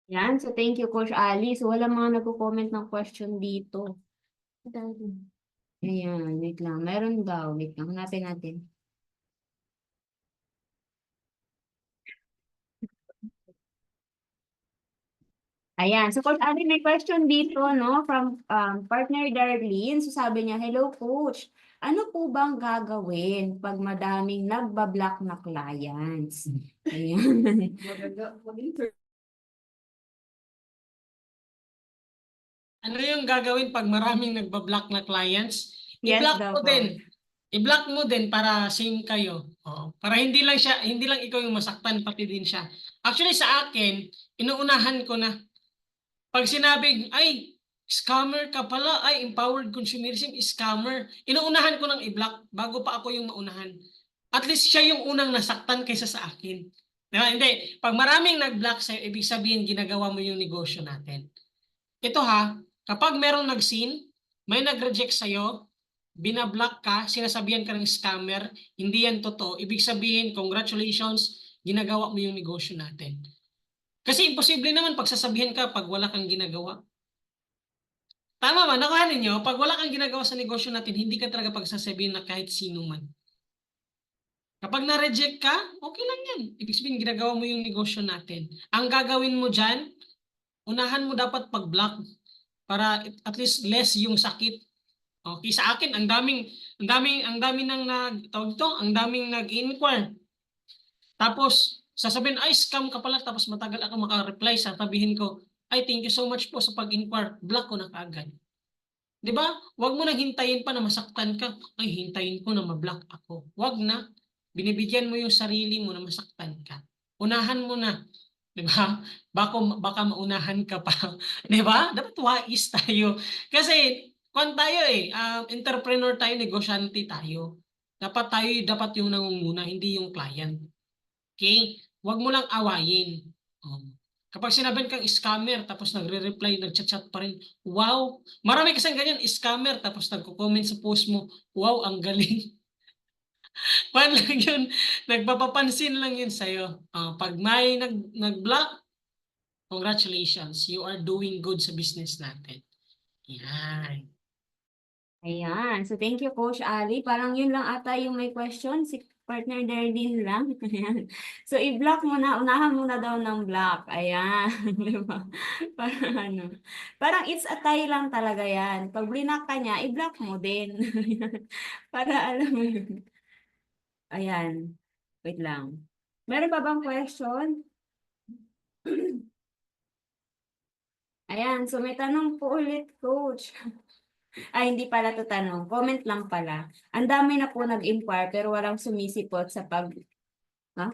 Speaker 1: Yan, so thank you, Coach Ali. So wala mga nagko-comment ng question dito. Ayan, wait lang. Meron daw. Wait lang, hanapin natin. Ayan, so Coach Ali, may question dito, no? From partner Darlene. So sabi niya, hello Coach, ano po bang gagawin pag madaming nagbablock na clients? Ayan.
Speaker 3: Ano yung gagawin pag maraming nagbablock na clients?
Speaker 1: Yes
Speaker 3: I-block
Speaker 1: daw
Speaker 3: mo
Speaker 1: po.
Speaker 3: din. I-block mo din para same kayo. Para hindi lang ikaw yung masaktan, pati din siya. Actually sa akin, inuunahan ko na. Pag sinabing, ay, scammer ka pala, ay, empowered consumerism, scammer. Inuunahan ko ng i-block bago pa ako yung maunahan. At least siya yung unang nasaktan kaysa sa akin. Diba? Hindi. Pag maraming nag-block sa'yo, ibig sabihin ginagawa mo yung negosyo natin. Ito ha, kapag merong nag-sin, may nag-reject sa'yo, binablock ka, sinasabihan ka ng scammer, hindi yan totoo. Ibig sabihin, congratulations, ginagawa mo yung negosyo natin. Kasi imposible naman pagsasabihan ka pag wala kang ginagawa. Tama ba? Nakuha ninyo, pag wala kang ginagawa sa negosyo natin, hindi ka talaga pagsasabihin na kahit sino man. Kapag na-reject ka, okay lang yan. Ibig sabihin, ginagawa mo yung negosyo natin. Ang gagawin mo dyan, unahan mo dapat pag-block para at least less yung sakit. Okay, sa akin, ang daming nag-inquire. Tapos, sasabihin, ay, scam ka pala, tapos matagal ako maka-reply, sasabihin ko, ay, thank you so much po sa pag-inquire, block ko na kaagad. Di ba? Huwag mo nang hintayin pa na masaktan ka, ay, hintayin ko na ma-block ako. Huwag na. Binibigyan mo yung sarili mo na masaktan ka. Unahan mo na. Di ba? Baka maunahan ka pa. Di ba? Dapat wais tayo. Kasi, tayo entrepreneur tayo, negosyante tayo. Dapat yung nangunguna, hindi yung client. Okay? Huwag mo lang awayin. Kapag sinabihan kang scammer, tapos nagre-reply, nagchat-chat pa rin, wow! Marami kasing ganyan, scammer, tapos nagko-comment sa post mo, wow, ang galing. Paano lang yun? Nagpapapansin lang yun sa'yo. Pag may nag-block, congratulations, you are doing good sa business natin. Yan.
Speaker 1: Ayan. So, thank you, Coach Ali. Parang yun lang ata yung may question. Si partner Darlene lang. Ayan. So, i-block mo na. Unahan mo na daw ng block. Ayan. Di ba? Parang ano. Parang it's a tie lang talaga yan. Pag blinak ka niya, i-block mo din. Para alam mo yun. Ayan. Wait lang. Meron pa bang question? Ayan. So, may tanong po ulit, Coach. Ay, hindi pala to tanong. Comment lang pala. Ang dami na po nag-inquire pero walang sumisipot sa Ha?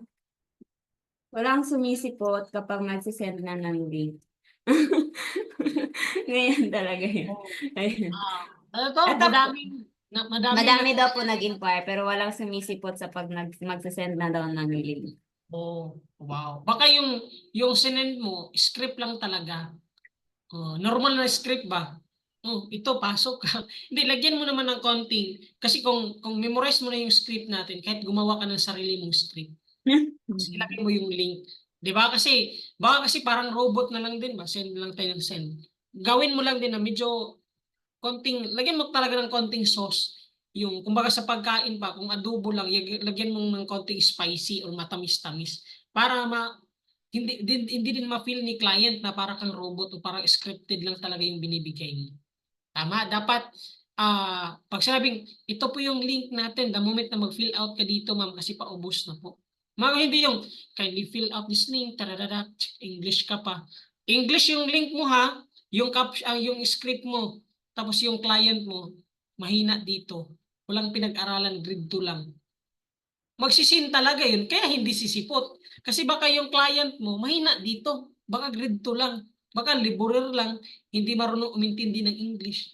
Speaker 1: Walang sumisipot kapag nagsisend na ng link. Ngayon talaga yun. Ayun.
Speaker 3: Ito,
Speaker 1: Ito, madami
Speaker 3: na-
Speaker 1: daw po nag-inquire pero walang sumisipot sa pag magsisend na daw ng link.
Speaker 3: Oh, wow. Baka yung sinend mo, script lang talaga. Normal na script ba? Ito, pasok ka. Hindi, lagyan mo naman ng konting. Kasi kung memorize mo na yung script natin, kahit gumawa ka ng sarili mong script, ilagay mo yung link. Di ba? Baka kasi parang robot na lang din ba? Send lang tayo ng send. Gawin mo lang din na medyo lagyan mo talaga ng konting sauce. Yung, kumbaga sa pagkain pa, kung adobo lang, lagyan mo ng konting spicy or matamis-tamis. Para hindi din ma-feel ni client na para kang robot o parang scripted lang talaga yung binibigay mo. Tama, dapat pag sinabing ito po yung link natin, the moment na mag-fill out ka dito, ma'am, kasi paubos na po. Hindi yung kindly fill out this link, tararara, English ka pa. English yung link mo ha, yung script mo, tapos yung client mo, mahina dito. Walang pinag-aralan, grade 2 lang. Magsisin talaga yun, kaya hindi sisipot. Kasi baka yung client mo, mahina dito. Baka grade 2 lang. Baka laborer lang, hindi marunong umintindi ng English.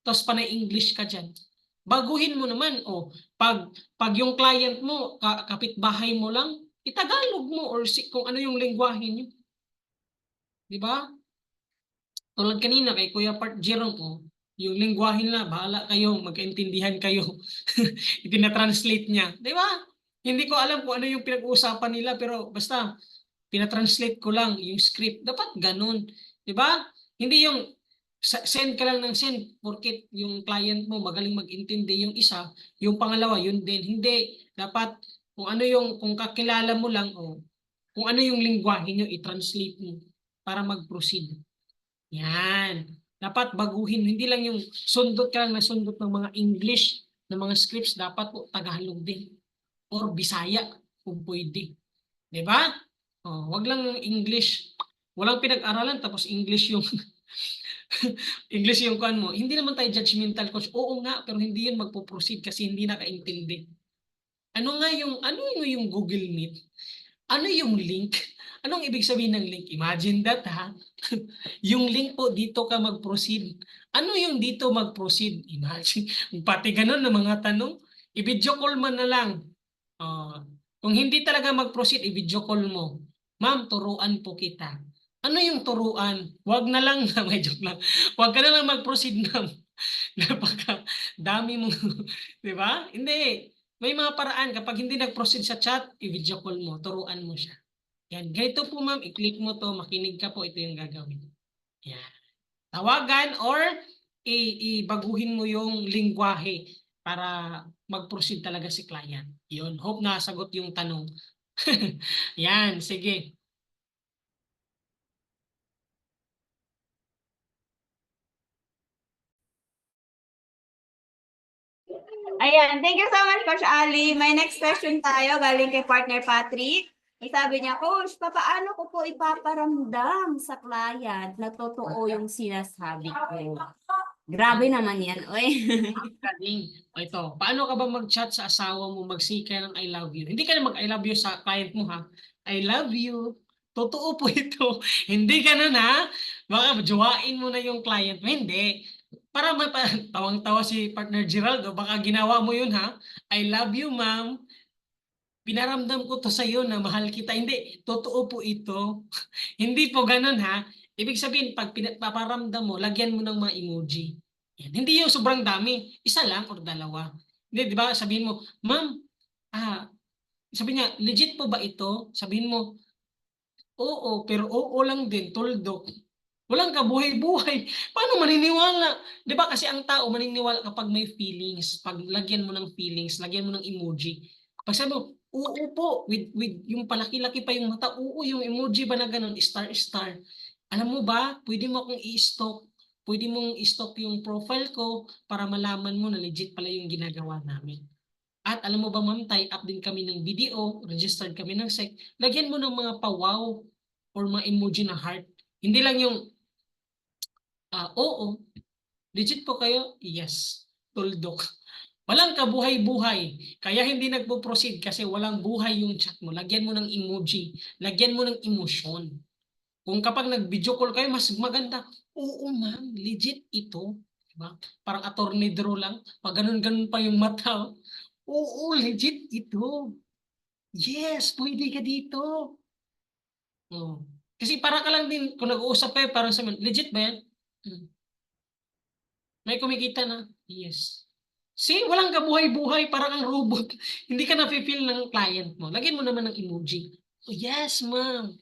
Speaker 3: Tapos panay English ka dyan. Baguhin mo naman. Pag yung client mo, kapitbahay mo lang, itagalog mo or kung ano yung lengguwahe nyo. Di ba? Tulad kanina kay Kuya Part Jerome, yung lengguwahe na, bahala kayo, magkaintindihan kayo. Itinatranslate niya. Di ba? Hindi ko alam kung ano yung pinag-uusapan nila, pero basta, pinatranslate ko lang yung script. Dapat ganun. Di ba? Hindi yung send ka lang ng send porket yung client mo magaling mag-intindi yung isa, yung pangalawa, yun din. Hindi. Dapat kung kakilala mo lang kung ano yung lingwahe nyo, i-translate mo para mag-proceed. Yan. Dapat baguhin. Hindi lang yung sundot ka lang na sundot ng mga English, ng mga scripts. Dapat po Tagalog din. Or Bisaya kung pwede. Di ba? Wag lang English. Walang pinag-aralan tapos English yung English yung kuan mo. Hindi naman tayo judgmental, coach. Oo nga, pero hindi yun magpo-proceed kasi hindi nakaintindi. Ano yung Google Meet? Ano yung link? Anong ibig sabihin ng link? Imagine that, ha? Yung link po, dito ka mag-proceed. Ano yung dito mag-proceed? Imagine. Pati ganun na mga tanong. I-video call man na lang. Ah, kung hindi talaga mag-proceed, i-video call mo. Ma'am, turuan po kita. Ano yung turuan? Wag na lang, may joke lang. Wag ka na lang mag-proceed, ma'am. Napaka dami mo, 'di ba? Hindi. May mga paraan kapag hindi nag-proceed sa chat, i-video call mo, turuan mo siya. Yan, ganito po ma'am, i-click mo to, makinig ka po, ito yung gagawin. Yan. Tawagan or ibaguhin mo yung lingwahe para mag-proceed talaga si client. Yun, hope nasagot yung tanong. Yan, sige.
Speaker 1: Ayan, thank you so much, Coach Ali. May next question tayo galing kay partner Patrick. May sabi niya, Coach, papaano ko po ipaparamdam sa client na totoo yung sinasabi ko? Grabe naman yan, oy.
Speaker 3: Galing. Ito, paano ka ba mag-chat sa asawa mo, mag-say ka ng I love you? Hindi ka na mag-I love you sa client mo, ha? I love you. Totoo po ito. Hindi ka na na. Baka jowain mo na yung client mo. Hindi. Para tawang-tawa si partner Geraldo, baka ginawa mo yun, ha? I love you, ma'am. Pinaramdam ko to sa iyo na mahal kita. Hindi, totoo po ito. Hindi po ganun, ha? Ibig sabihin, pag paparamdam mo, lagyan mo ng mga emoji. Yan. Hindi yung sobrang dami. Isa lang or dalawa. Hindi, di ba? Sabihin mo, ma'am, sabi niya, legit po ba ito? Sabihin mo, oo, pero oo lang din, tuldok. Walang kabuhay-buhay. Paano maniniwala? Di ba kasi ang tao maniniwala kapag may feelings. Pag lagyan mo ng feelings, lagyan mo ng emoji. Pag sabi mo, oo po, with yung palaki-laki pa yung mata, oo, yung emoji ba na ganun, star-star. Alam mo ba, pwede mo akong i-stalk. Pwede mong i-stalk yung profile ko para malaman mo na legit pala yung ginagawa namin. At alam mo ba ma'am, tie up din kami ng video, registered kami ng SEC. Lagyan mo ng mga pa-wow or mga emoji na heart. Hindi lang yung oo. Legit po kayo? Yes. Tuldok. Walang kabuhay-buhay. Kaya hindi nagpo-proceed kasi walang buhay yung chat mo. Lagyan mo ng emoji. Lagyan mo ng emosyon. Kung kapag nag-video call kayo, mas maganda. Oo ma'am, legit ito. Diba? Parang attorney-draw lang. Pag ganun-ganun pa yung mata. Oo, legit ito. Yes, pwede ka dito. Oh. Kasi para ka lang din, kung nag-uusap kayo, parang sa legit ba yan? May kumikita na? Yes. See, walang kabuhay-buhay, parang ang robot. Hindi ka na-feel ng client mo. Lagyan mo naman ng emoji. Oh, yes, ma'am.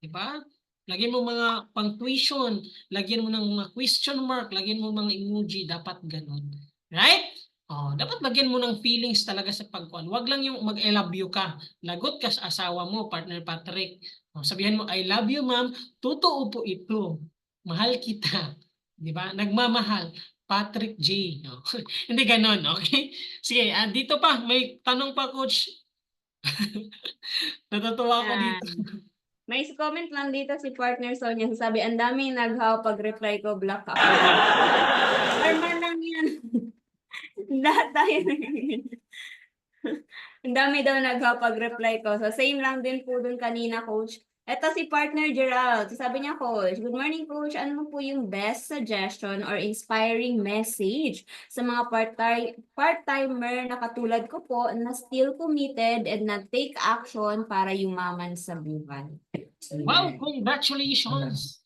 Speaker 3: Diba? Lagyan mo mga pang-tuition. Lagyan mo ng mga question mark. Lagyan mo mga emoji. Dapat ganun. Right? Oh, dapat lagyan mo ng feelings talaga sa pagkuhan. Wag lang yung mag-I love you ka. Lagot ka sa asawa mo, partner Patrick. Oh, sabihan mo, I love you, ma'am. Totoo po ito. Mahal kita. Di ba? Nagmamahal. Patrick J. Oh. Hindi ganon, okay? Sige, dito pa. May tanong pa, coach. Natutuwa ako dito.
Speaker 1: May comment lang dito si partner Sonia. Sabi, ang daming naghaw pag-reply ko, black ako. Normal lang yan. Lahat tayo. Ang dami daw naghaw pag-reply ko. So, same lang din po dun kanina, coach. Ito si partner Gerald. Sabi niya, Coach, good morning, Coach. Ano po yung best suggestion or inspiring message sa mga part-timer na katulad ko po na still committed and nag-take action para yumaman sa buhay?
Speaker 3: Wow, congratulations!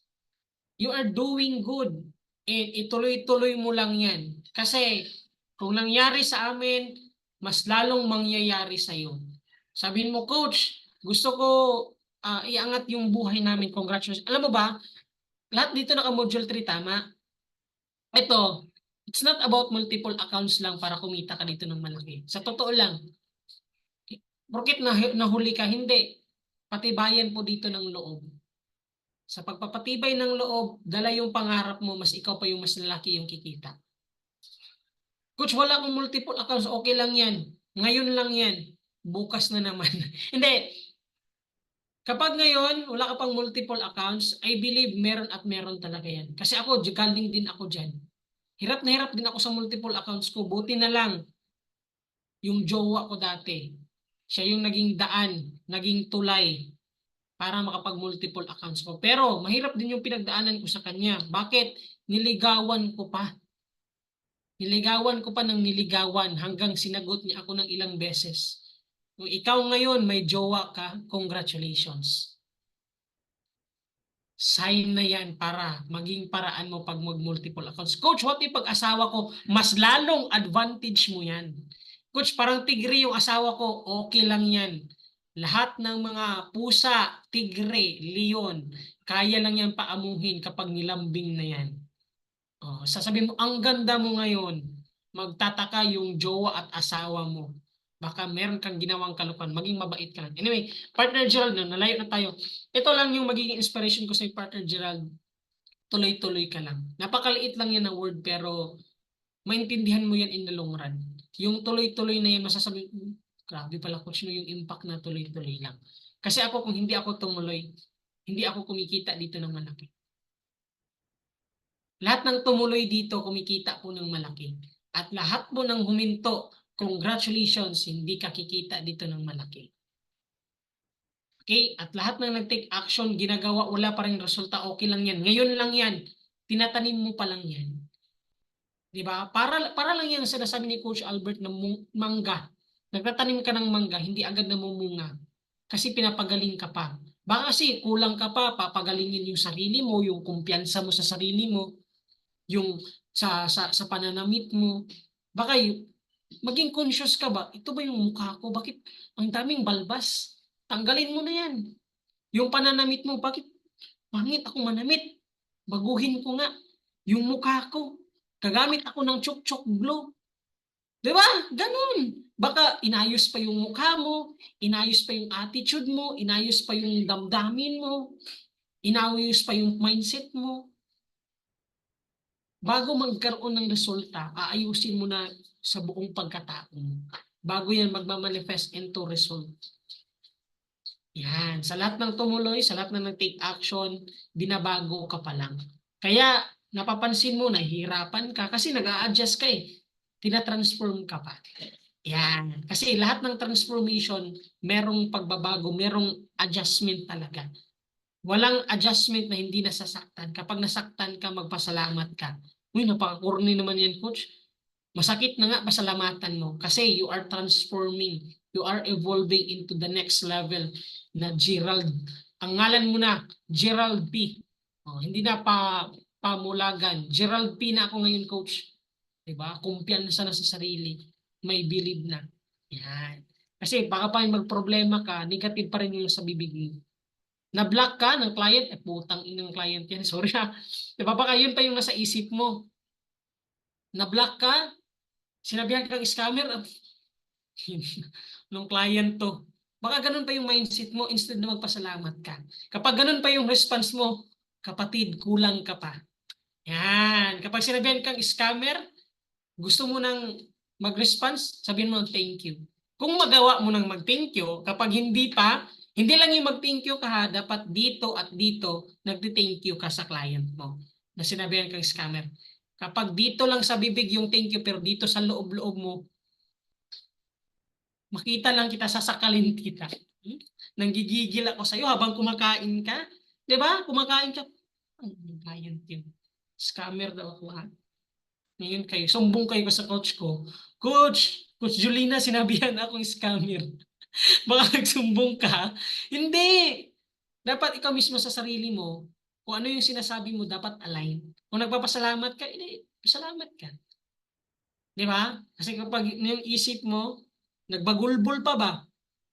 Speaker 3: You are doing good. And ituloy-tuloy mo lang yan. Kasi kung nangyari sa amin, mas lalong mangyayari sa'yo. Sabihin mo, Coach, gusto ko iangat yung buhay namin. Congratulations. Alam mo ba, lahat dito naka-module 3, tama? Ito, it's not about multiple accounts lang para kumita ka dito ng malaki. Sa totoo lang, porket nahuli ka, hindi. Patibayan po dito ng loob. Sa pagpapatibay ng loob, dala yung pangarap mo, mas ikaw pa yung mas lalaki yung kikita. Coach, wala akong multiple accounts, okay lang yan. Ngayon lang yan. Bukas na naman. Hindi. Kapag ngayon, wala ka pang multiple accounts, I believe meron at meron talaga yan. Kasi ako, galing din ako dyan. Hirap na hirap din ako sa multiple accounts ko. Buti na lang, yung jowa ko dati, siya yung naging daan, naging tulay para makapag-multiple accounts ko. Pero mahirap din yung pinagdaanan ko sa kanya. Bakit? Niligawan ko pa. Niligawan ko pa ng niligawan hanggang sinagot niya ako ng ilang beses. Kung ikaw ngayon may jowa ka, congratulations. Sign na yan para maging paraan mo pag mag-multiple accounts. Coach, what if pag-asawa ko, mas lalong advantage mo yan. Coach, parang tigre yung asawa ko, okay lang yan. Lahat ng mga pusa, tigre, leon, kaya lang yan paamuhin kapag nilambing na yan. Oh, sasabihin mo, ang ganda mo ngayon. Magtataka yung jowa at asawa mo. Baka meron kang ginawang kalupan, maging mabait ka lang. Anyway, partner Gerald, no, nalayo na tayo. Ito lang yung magiging inspiration ko sa partner Gerald. Tuloy-tuloy ka lang. Napakaliit lang yan na word pero maintindihan mo yan in the long run. Yung tuloy-tuloy na yan, masasabi, grabe pala coach no yung impact na tuloy-tuloy lang. Kasi ako kung hindi ako tumuloy, hindi ako kumikita dito ng malaki. Lahat ng tumuloy dito, kumikita po ng malaki. At lahat po ng huminto, congratulations, hindi ka kikita dito ng malaki. Okay? At lahat ng nag-take action, ginagawa, wala pa rin resulta, okay lang yan. Ngayon lang yan. Tinatanim mo pa lang yan. Diba? Para lang yan sinasabi ni Coach Albert na mangga. Nagtatanim ka ng mangga, hindi agad namumunga. Kasi pinapagaling ka pa. Baka kasi kulang ka pa, papagalingin yung sarili mo, yung kumpiyansa mo sa sarili mo, yung sa pananamit mo. Baka maging conscious ka ba? Ito ba yung mukha ko? Bakit ang daming balbas? Tanggalin mo na yan. Yung pananamit mo, bakit pangit ako manamit? Baguhin ko nga yung mukha ko. Gagamit ako ng chok-chok glow. Diba? Ganun. Baka inayos pa yung mukha mo, inayos pa yung attitude mo, inayos pa yung damdamin mo, inayos pa yung mindset mo. Bago magkaroon ng resulta, aayusin mo na sa buong pagkatao mo. Bago yan magmamanifest into result. Yan. Sa lahat ng tumuloy, sa lahat ng nag-take action, binabago ka pa lang. Kaya napapansin mo, nahihirapan ka kasi nag-a-adjust ka eh. Tina-transform ka pa. Yan. Kasi lahat ng transformation, merong pagbabago, merong adjustment talaga. Walang adjustment na hindi nasasaktan. Kapag nasaktan ka, magpasalamat ka. Uy, napaka-corny naman yan, coach. Masakit na nga, pasalamatan mo. Kasi you are transforming. You are evolving into the next level na Gerald. Ang ngalan mo na, Gerald P. Oh, hindi na pamulagan. Gerald P na ako ngayon, coach. Diba? Kumpiyansa na sa sarili. May believe na. Yan. Kasi baka pa magproblema ka, negative pa rin yung sa bibig mo. Na-block ka ng client, putang inang client yan, sorry ha. Diba baka yun pa yung nasa isip mo. Na-block ka, sinabihan kang scammer, nung client to. Baka ganun pa yung mindset mo instead na magpasalamat ka. Kapag ganun pa yung response mo, kapatid, kulang ka pa. Yan. Kapag sinabihan kang scammer, gusto mo nang mag-response, sabihin mo thank you. Kung magawa mo nang mag-thank you, kapag hindi pa, hindi lang yung mag-thank you ka ha, dapat dito at dito, nagti-thank you ka sa client mo na sinabihan kang scammer. Kapag dito lang sa bibig yung thank you, pero dito sa loob-loob mo, makita lang kita, sasakalin kita. Nanggigigil ako sa'yo habang kumakain ka. Diba? Kumakain ka. Ang client yun. Scammer daw ako ha. Ngayon kayo, sumbong kayo sa coach ko. Coach Julina, sinabihan akong scammer. Baka nagsumbong ka. Hindi. Dapat ikaw mismo sa sarili mo, kung ano yung sinasabi mo, dapat align. Kung nagpapasalamat ka, salamat ka. Di ba? Kasi kapag yung isip mo, nagbagulbol pa ba?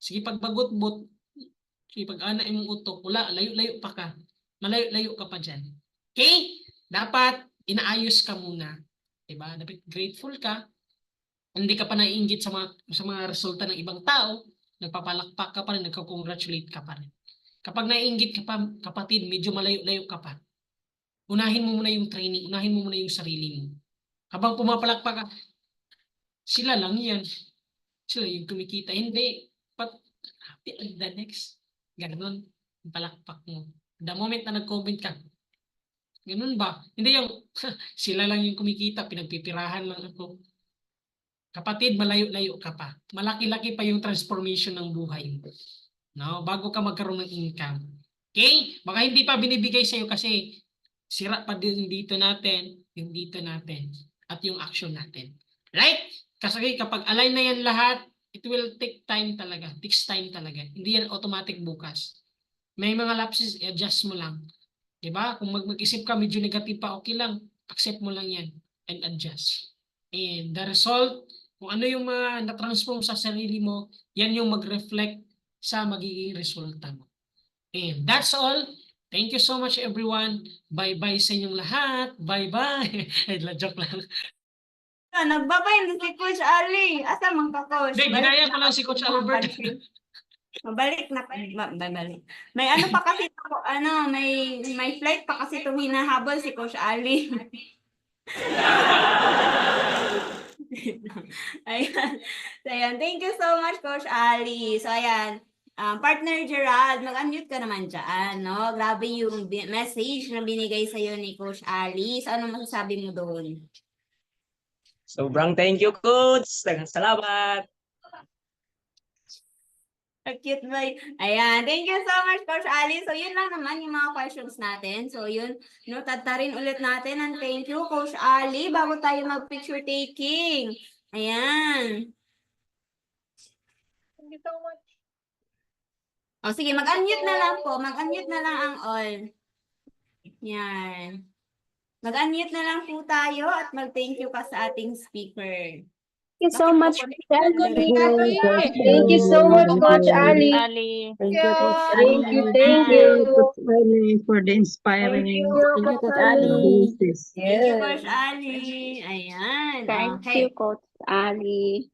Speaker 3: Sige, pagbagot-bot, sige, pag-anain mong utok, wala, layo-layo pa ka. Malayo-layo ka pa dyan. Okay? Dapat inaayos ka muna. Diba? Dapat grateful ka. Hindi ka pa naiinggit sa mga resulta ng ibang tao. Nagpapalakpak ka pa rin, nagko-congratulate ka pa rin. Kapag naiinggit ka pa, kapatid, medyo malayo-layo ka pa. Unahin mo muna yung training, unahin mo muna yung sarili mo. Habang pumapalakpak ka, sila lang yan. Sila yung kumikita. Hindi. But the next. Ganon. yung palakpak mo. The moment na nag-comment ka, ganun ba? Hindi yung sila lang yung kumikita, pinagpipirahan lang ako. Kapatid, malayo-layo ka pa. Malaki-laki pa yung transformation ng buhay mo. No? Bago ka magkaroon ng income. Okay? Baka hindi pa binibigay sa'yo kasi sira pa din yung dito natin, at yung action natin. Right? Kasi kapag align na yan lahat, it will take time talaga. Takes time talaga. Hindi yan automatic bukas. May mga lapses, i-adjust mo lang. Diba? Kung mag-isip ka, medyo negative pa, okay lang. Accept mo lang yan and adjust. And the result, kung ano yung mga na-transform sa sarili mo, yan yung mag-reflect sa magiging resulta mo. And that's all. Thank you so much everyone. Bye-bye sa inyong lahat. Bye-bye. Joke lang.
Speaker 1: Nagbabay si Coach Ali. Asa man ka, Coach?
Speaker 3: Hindi, ginaya ko lang si Coach Albert.
Speaker 1: Mabalik na babalik. May ano pa kasi may flight pa kasi itong hinahabol si Coach Ali. Ayan. So, ayan. Thank you so much, Coach Ali. So, ayan. Partner Gerald, mag-unmute ka naman dyan, no? Grabe yung message na binigay sa'yo ni Coach Ali. So, ano masasabi mo doon?
Speaker 6: Sobrang thank you, Coach. Salamat.
Speaker 1: Cute boy. Ayan. Thank you so much, Coach Ali. So, yun lang naman yung mga questions natin. So, yun. No, tatarin ulit natin ang thank you, Coach Ali, bago tayo mag-picture taking. Ayan.
Speaker 4: Thank you so much.
Speaker 1: O, sige. Mag-unmute na lang po. Mag-unmute na lang ang all. Yan. Mag-unmute na lang po tayo at mag-thank you ka sa ating speaker.
Speaker 4: Thank you so much, Coach Ali. Thank you so much, Coach Ali.
Speaker 5: Ali.
Speaker 4: Thank you, Thank you.
Speaker 7: Coach Ali, for the inspiring
Speaker 4: Thank you,
Speaker 5: Coach Ali.
Speaker 7: voices.
Speaker 1: Thank you, Coach Ali. Ayan.
Speaker 4: Thank
Speaker 1: Okay.
Speaker 4: you, Coach Ali.